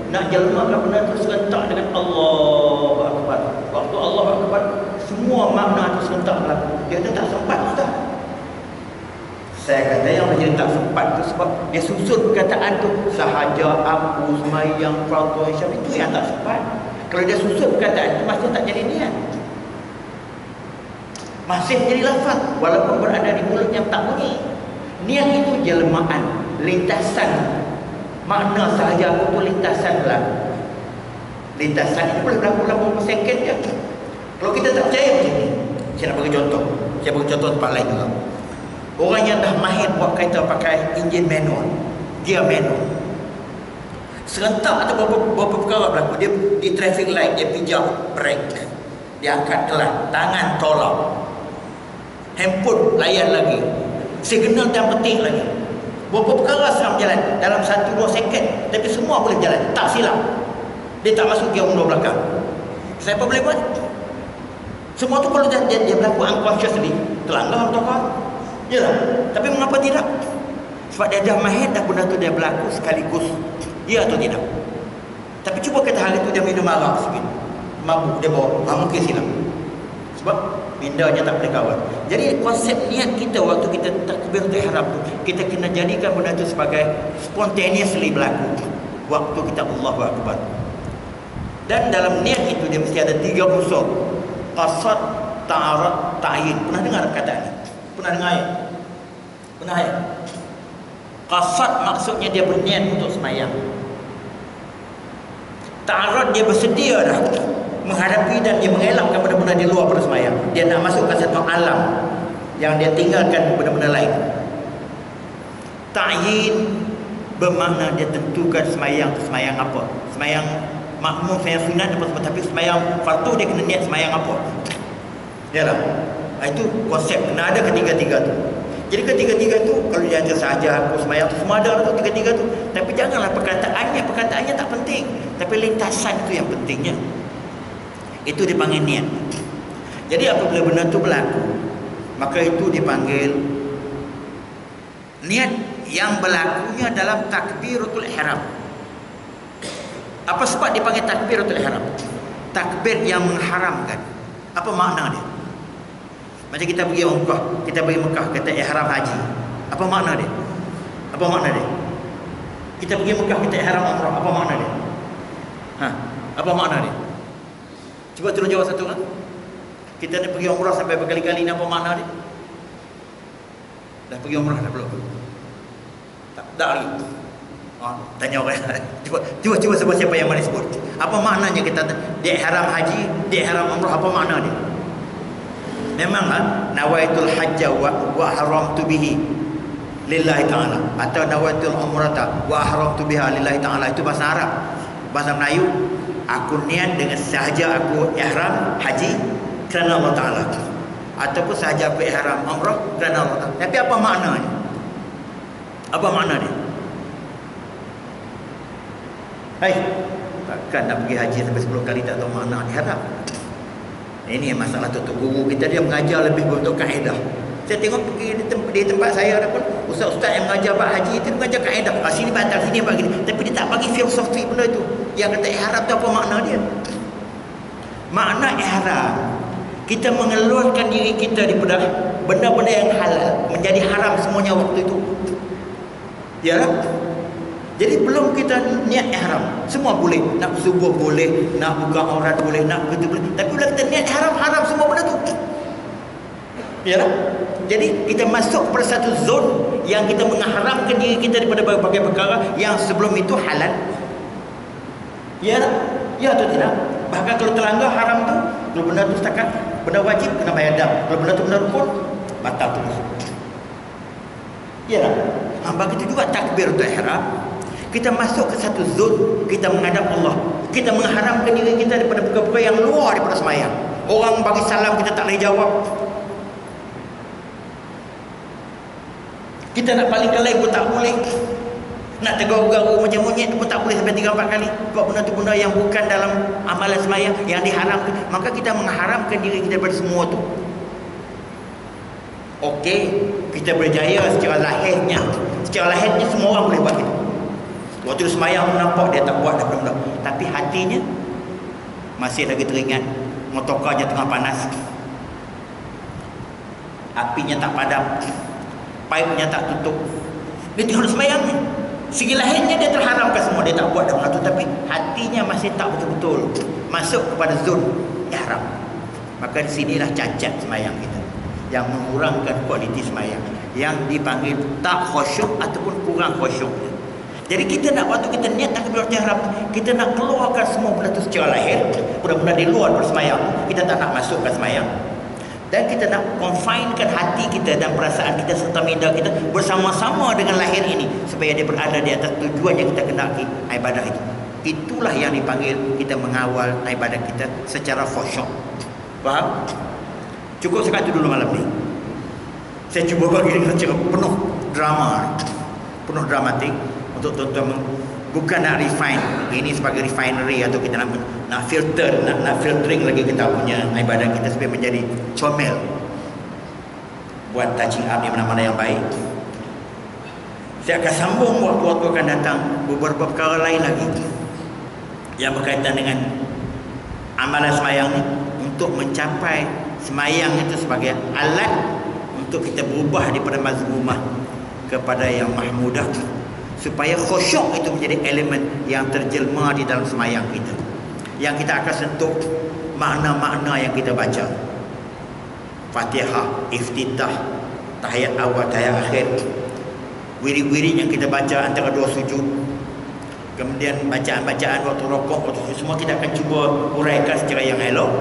Nak jelmakan benda itu serentak dengan Allahu Akbar. Waktu Allahu Akbar semua makna itu serentak berlaku. Dia tu tak sempat ustaz. Saya kata yang menjadi tak sempat tu sebab dia susun perkataan tu sahaja aku sembahyang fardu Isya, itu yang tak sempat. Kalau dia susun perkataan tu masih tak jadi niat. Masih jadi lafaz walaupun berada di mulut yang tak bunyi. Niat itu jelmaan, lintasan. Makna sahaja aku tu lintasan berlaku. Lintasan itu boleh berlaku dalam beberapa second je. Kalau kita tak percaya macam ni, saya nak bagi contoh. Saya bagi contoh tempat lain juga. Orang yang dah mahir buat kereta pakai enjin manual, gear manual, serentak atau beberapa perkara berlaku. Dia di traffic light, dia pijak brake, dia angkat kelas, tangan tolak, handphone layan lagi, signal dan petik lagi. Beberapa perkara sedang berjalan dalam 1-2 second, tapi semua boleh jalan, tak silap. Dia tak masuk gear mundur belakang. Siapa boleh buat? Semua tu kalau dia berlaku unconsciously, terlanggar tuan-tuan. Yalah, tapi mengapa tidak? Sebab dia dah mahir dah benda tu dia berlaku sekaligus. Ya atau tidak? Tapi cuba kata hari tu dia minum arak sikit, mabuk dia bawa, mungkin silap. Sebab mindanya tak boleh kawal. Jadi konsep niat kita waktu kita takbir ihram tu, kita kena jadikan benda tu sebagai spontaneously berlaku waktu kita Allahu Akbar. Dan dalam niat itu dia mesti ada 3 unsur. Qasad, ta'arad, ta'yin. Pernah dengar perkataan ni? Pernah dengar ayat? Pernah ayat? Qasad maksudnya dia berniat untuk sembahyang. Ta'arad dia bersedia dah menghadapi dan dia mengelakkan benda-benda di luar pada sembahyang. Dia nak masuk ke satu alam. yang dia tinggalkan benda-benda lain. Ta'yin bermakna dia tentukan semayang apa. Semayang makmum, semayang sunat apa semua, tapi semayang fardu dia kena niat semayang apa. Yalah. Itu konsep kena ada ketiga-tiga tu. Jadi ketiga-tiga tu kalau dia ada sahaja aku semayang tu semua ada tu ketiga-tiga tu. Tapi janganlah perkataannya tak penting, tapi lintasan tu yang pentingnya. Itu dipanggil niat. Jadi apabila benda tu berlaku, maka itu dipanggil niat yang berlakunya dalam takbiratul ihram. Apa sebab dipanggil takbiratul ihram? Takbir yang mengharamkan. Apa makna dia? Macam kita pergi Mekah, kata ihram haji. Apa makna dia? Apa makna dia? Kita pergi Mekah, kita ihram umrah. Apa makna dia? Apa makna dia? Cuba tolong jawab satu kan? Kita ni pergi umrah sampai berkali-kali ni, apa makna dia? Dah pergi umrah dah belum? Tak lagi. Tanya orang. Cuba sebut siapa yang mana sebut. Apa maknanya kita dia ihram haji, dia ihram umrah, apa makna dia? Memanglah nawaitul hajja wa haramtu bihi lillahi ta'ala, atau nawaitul umrata wa haramtu biha lillahi ta'ala. Itu bahasa Arab. Bahasa Melayu, aku niat dengan sahaja aku ihram haji kerana Allah Ta'ala, ataupun sahaja aku ihram umrah kerana Allah Ta'ala. Tapi apa maknanya? Apa makna dia? Takkan nak pergi haji sampai 10 kali tak tahu makna ihram. Ini masalah tu guru kita, dia mengajar lebih untuk kaedah. Saya tengok pergi di tempat saya ada pun ustaz-ustaz yang mengajar bab haji itu mengajar kaedah. Sini batal, sini bagi. Tapi dia tak bagi filosofi benda itu. Yang kata ihram tu apa makna dia? Makna ihram, kita mengeluarkan diri kita daripada benda-benda yang halal menjadi haram semuanya waktu itu. Ya. Jadi belum kita niat ihram, semua boleh. Nak subuh boleh, nak buka aurat boleh, nak begitu boleh. Tapi bila kita niat ihram, haram semua benda tu. Ya. Jadi kita masuk pada satu zon yang kita mengharamkan diri kita daripada berbagai perkara yang sebelum itu halal. Ya. Ya atau tidak? Bahkan kalau terlanggar haram tu, kalau benda tu setakat benda wajib kena bayar dam. Kalau benda tu benda rukun, batal terus. Ya. Begitu juga takbir untuk ihram. Kita masuk ke satu zon, kita menghadap Allah. Kita mengharamkan diri kita daripada perkara-perkara yang luar daripada sembahyang. Orang bagi salam kita tak boleh jawab. Kita nak palingkan lain pun tak boleh. Nak tegur-garu macam monyet pun tak boleh sampai 3-4 kali. Sebab benda tu benda yang bukan dalam amalan sembahyang, yang diharamkan. Maka kita mengharamkan diri kita daripada semua tu. Okey, kita berjaya secara lahirnya. Secara lahirnya semua orang boleh buat itu. Waktu sembahyang nampak dia tak buat dah benda-benda. Tapi hatinya masih lagi teringat. Motokarnya tengah panas, apinya tak padam, paipnya tak tutup. Dia tengok sembahyang ni. Segi lahirnya dia terharamkan semua, dia tak buat dah benda tu. Tapi hatinya masih tak betul-betul masuk kepada zon ihram. Maka di sinilah cacat sembahyang kita, yang mengurangkan kualiti sembahyang, yang dipanggil tak khusyuk ataupun kurang khusyuk. Jadi kita nak, waktu kita niat takbiratul ihram, kita nak keluarkan semua benda tu secara lahir, benda-benda di luar sembahyang kita tak nak masukkan sembahyang. Dan kita nak confinekan hati kita dan perasaan kita serta minda kita bersama-sama dengan lahir ini, supaya dia berada di atas tujuan yang kita kendaki, ibadah itu. Itulah yang dipanggil kita mengawal ibadah kita secara khusyuk. Faham? Cukup sekat itu dulu malam ni. Saya cuba bagi dengan cara penuh drama, penuh dramatik, untuk tuan-tuan bukan nak refine ini sebagai refinery, atau kita nak filter, nak filtering lagi kita punya ibadah kita supaya menjadi comel buat touching up di mana-mana yang baik. Saya akan sambung waktu-waktu akan datang beberapa perkara lain lagi yang berkaitan dengan amalan sembahyang ni, untuk mencapai sembahyang itu sebagai alat untuk kita berubah daripada mazmumah kepada yang mahmudah, supaya khusyuk itu menjadi elemen yang terjelma di dalam sembahyang kita, yang kita akan sentuh makna-makna yang kita baca. Fatihah, iftitah, tahiyat awal, tahiyat akhir, wirid-wirid yang kita baca antara dua sujud, kemudian bacaan-bacaan waktu rokok, waktu sujud, semua kita akan cuba uraikan secara yang elok,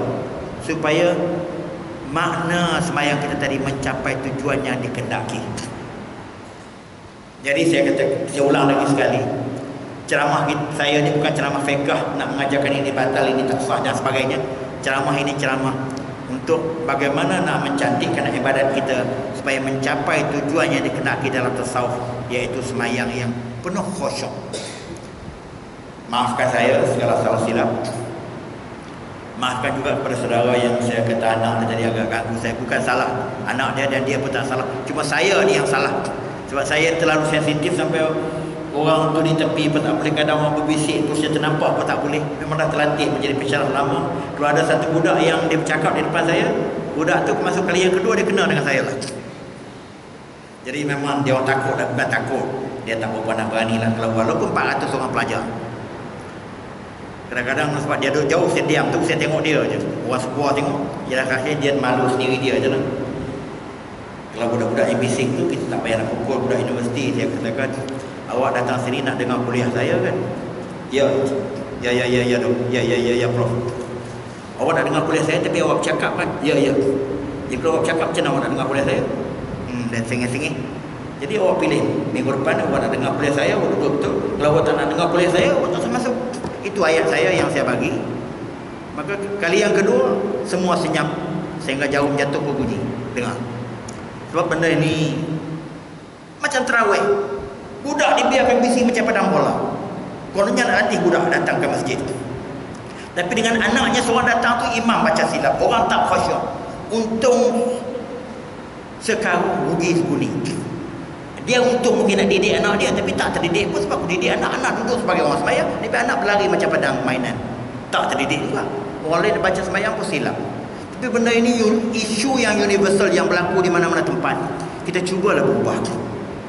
supaya makna semayang kita tadi mencapai tujuan yang dikehendaki. Jadi saya ulang lagi sekali, ceramah saya ni bukan ceramah fiqh nak mengajarkan ini batal, ini tak sah dan sebagainya. Ceramah ini ceramah untuk bagaimana nak mencantikkan ibadat kita supaya mencapai tujuan yang dikehendaki dalam tasawuf, iaitu semayang yang penuh khusyuk. Maafkan saya segala salah silap. Maafkan juga kepada saudara yang saya kata anak dia tadi agak ganggu saya. Bukan salah anak dia dan dia pun tak salah. Cuma saya ni yang salah. Sebab saya terlalu sensitif sampai orang tu di tepi pun tak boleh. Kadang orang berbisik tu saya ternampak pun tak boleh. Memang dah terlatih menjadi pensyarah lama. Kalau ada satu budak yang dia bercakap di depan saya, budak tu masuk kali yang kedua dia kena dengan saya lah. Jadi memang dia orang takut dah. Bukan takut, dia tak berapa nak berani lah. Kalau walaupun 400 orang pelajar, kadang-kadang sebab dia duduk jauh, saya diam tu, saya tengok dia je. Orang sebuah tengok, dia dah dia malu sendiri dia je lah. Kalau budak-budak yang bising tu, kita tak payah nak pukul budak universiti. Saya katakan, awak datang sini nak dengar kuliah saya kan? Ya Prof. Awak nak dengar kuliah saya tapi awak bercakap kan? Ya. Jadi kalau awak bercakap, macam mana awak nak dengar kuliah saya? Dan sengih-sengih. Jadi awak pilih, minggu depan awak nak dengar kuliah saya, awak duduk betul. Kalau awak tak nak dengar kuliah saya, awak tak usah masuk. Itu ayat saya yang saya bagi. Maka kali yang kedua, semua senyap sehingga jarum jatuh berbunyi. Dengar. Sebab benda ini macam terawih. Budak dibiarkan bising macam padang bola. Kononnya nak latih budak datang ke masjid. Tapi dengan anaknya seorang datang tu imam baca silap, orang tak khusyuk. Untung sekarang rugi seguni. Dia untung mungkin nak didik anak dia, tapi tak terdidik pun. Sebab aku didik anak duduk sebagai orang semayang, tapi anak berlari macam padang mainan. Tak terdidik juga. Orang lain baca semayang pun silap. Tapi benda ini isu yang universal yang berlaku di mana-mana tempat. Kita cubalah berubah.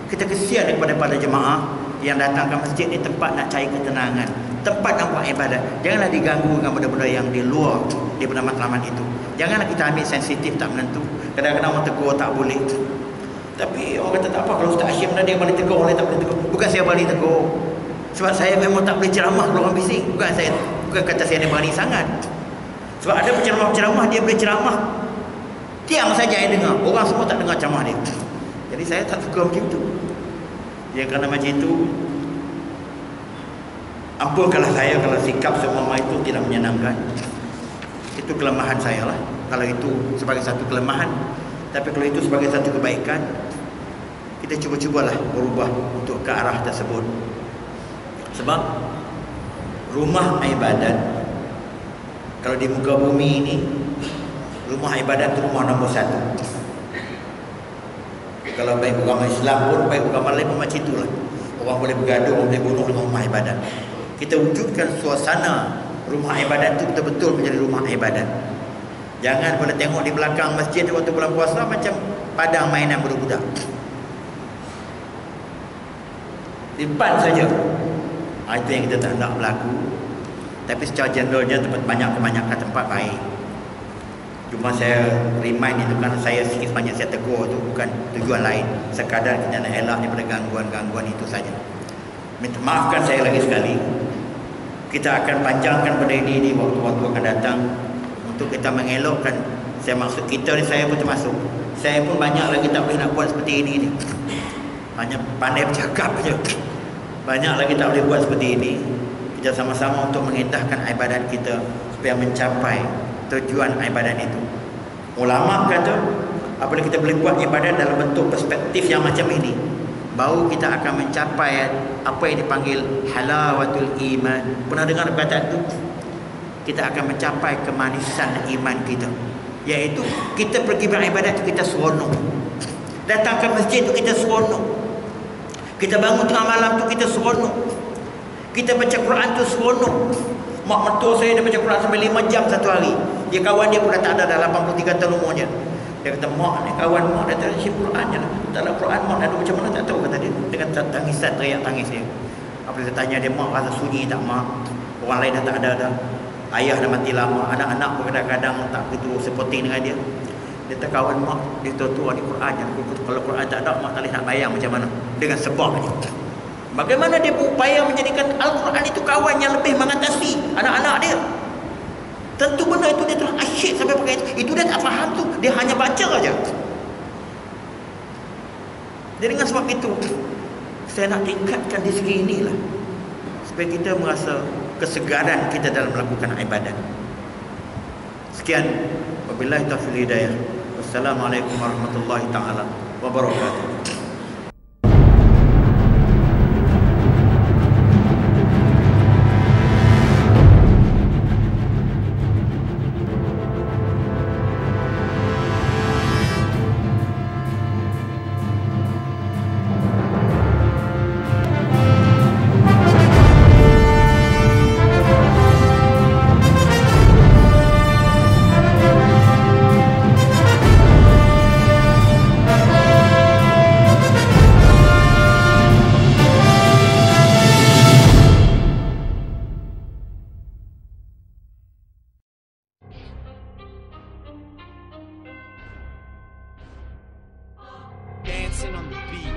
Kita kesian kepada para jemaah yang datang ke masjid ni tempat nak cari ketenangan, tempat nak buat ibadat. Janganlah diganggu dengan benda-benda yang di luar daripada matlamat itu. Janganlah kita ambil sensitif tak menentu. Kadang-kadang orang tegur tak boleh. Tapi orang kata tak apa, kalau Ustaz Hashim dia boleh tegur, orang tak boleh tegur. Bukan saya boleh tegur. Sebab saya memang tak boleh ceramah kalau orang bising. Bukan kata saya ada berani sangat. Sebab ada penceramah-penceramah dia boleh ceramah, diam saja yang dengar. Orang semua tak dengar ceramah dia. Jadi saya tak suka macam itu. Ya, kerana macam itu, ampunkanlah saya kalau sikap semua itu tidak menyenangkan. Itu kelemahan saya lah. Kalau itu sebagai satu kelemahan. Tapi kalau itu sebagai satu kebaikan, kita cuba-cubalah berubah untuk ke arah tersebut. Sebab rumah ibadat, kalau di muka bumi ini, rumah ibadat itu rumah nombor 1. Kalau baik agama Islam pun, baik agama lain pun macam itulah. Orang boleh bergaduh, orang boleh bunuh dengan rumah ibadat. Kita wujudkan suasana rumah ibadat itu betul-betul menjadi rumah ibadat. Jangan pada tengok di belakang masjid waktu bulan puasa macam padang mainan budak-budak. Di depan saja. Itu yang kita tak nak berlaku. Tapi secara generalnya tempat kebanyakan tempat baik. Cuma saya remind itu kan, saya sikit banyak saya tegur itu bukan tujuan lain, sekadar kita nak elak daripada gangguan-gangguan itu saja. Minta maafkan saya lagi sekali. Kita akan panjangkan benda ini di waktu-waktu akan datang untuk kita mengelokkan. Saya maksud kita ni, saya pun termasuk. Saya pun banyak lagi tak boleh nak buat seperti ini ni. Hanya pandai bercakap saja. Banyak lagi tak boleh buat seperti ini. Kita sama-sama untuk mengindahkan ibadat kita supaya mencapai tujuan ibadat itu. Ulama kata, apabila kita boleh buat ibadat dalam bentuk perspektif yang macam ini, baru kita akan mencapai apa yang dipanggil halawatul iman. Pernah dengar perkataan itu? Kita akan mencapai kemanisan iman kita, iaitu kita pergi beribadat itu kita seronok. Datang ke masjid itu kita seronok. Kita bangun tengah malam itu kita seronok. Kita baca Quran itu seronok. Mak mertua saya dia baca Quran sampai 5 jam satu hari. Dia kawan dia pun dah tak ada, dah 83 tahun umurnya. Dia kata, mak ni kawan mak dah tak ada Quran je lah. Dalam Quran mak dah ada macam mana tak tahu, kata dia. Dengan tangisan, teriak tangis dia. Apabila saya tanya dia, mak rasa sunyi tak mak? Orang lain dah tak ada dah. Ayah dah mati lama. Anak-anak pun kadang-kadang tak begitu supporting dengan dia. Dia kata, kawan mak dia tua-tua ni Quran je. Kalau Quran tak ada, mak tak boleh nak bayang macam mana. Dengan sebab ni. Bagaimana dia berupaya menjadikan Al-Quran itu kawan yang lebih mengatasi anak-anak dia. Tentu benda itu dia telah asyik sikit sampai pakai itu dia tak faham tu, dia hanya baca aja. Jadi dengan sebab itu saya nak tingkatkan di segi inilah supaya kita merasa kesegaran kita dalam melakukan ibadat. Sekian, wabillahi taufiq hidayah. Wassalamualaikum warahmatullahi taala wabarakatuh. Dancing on the beat.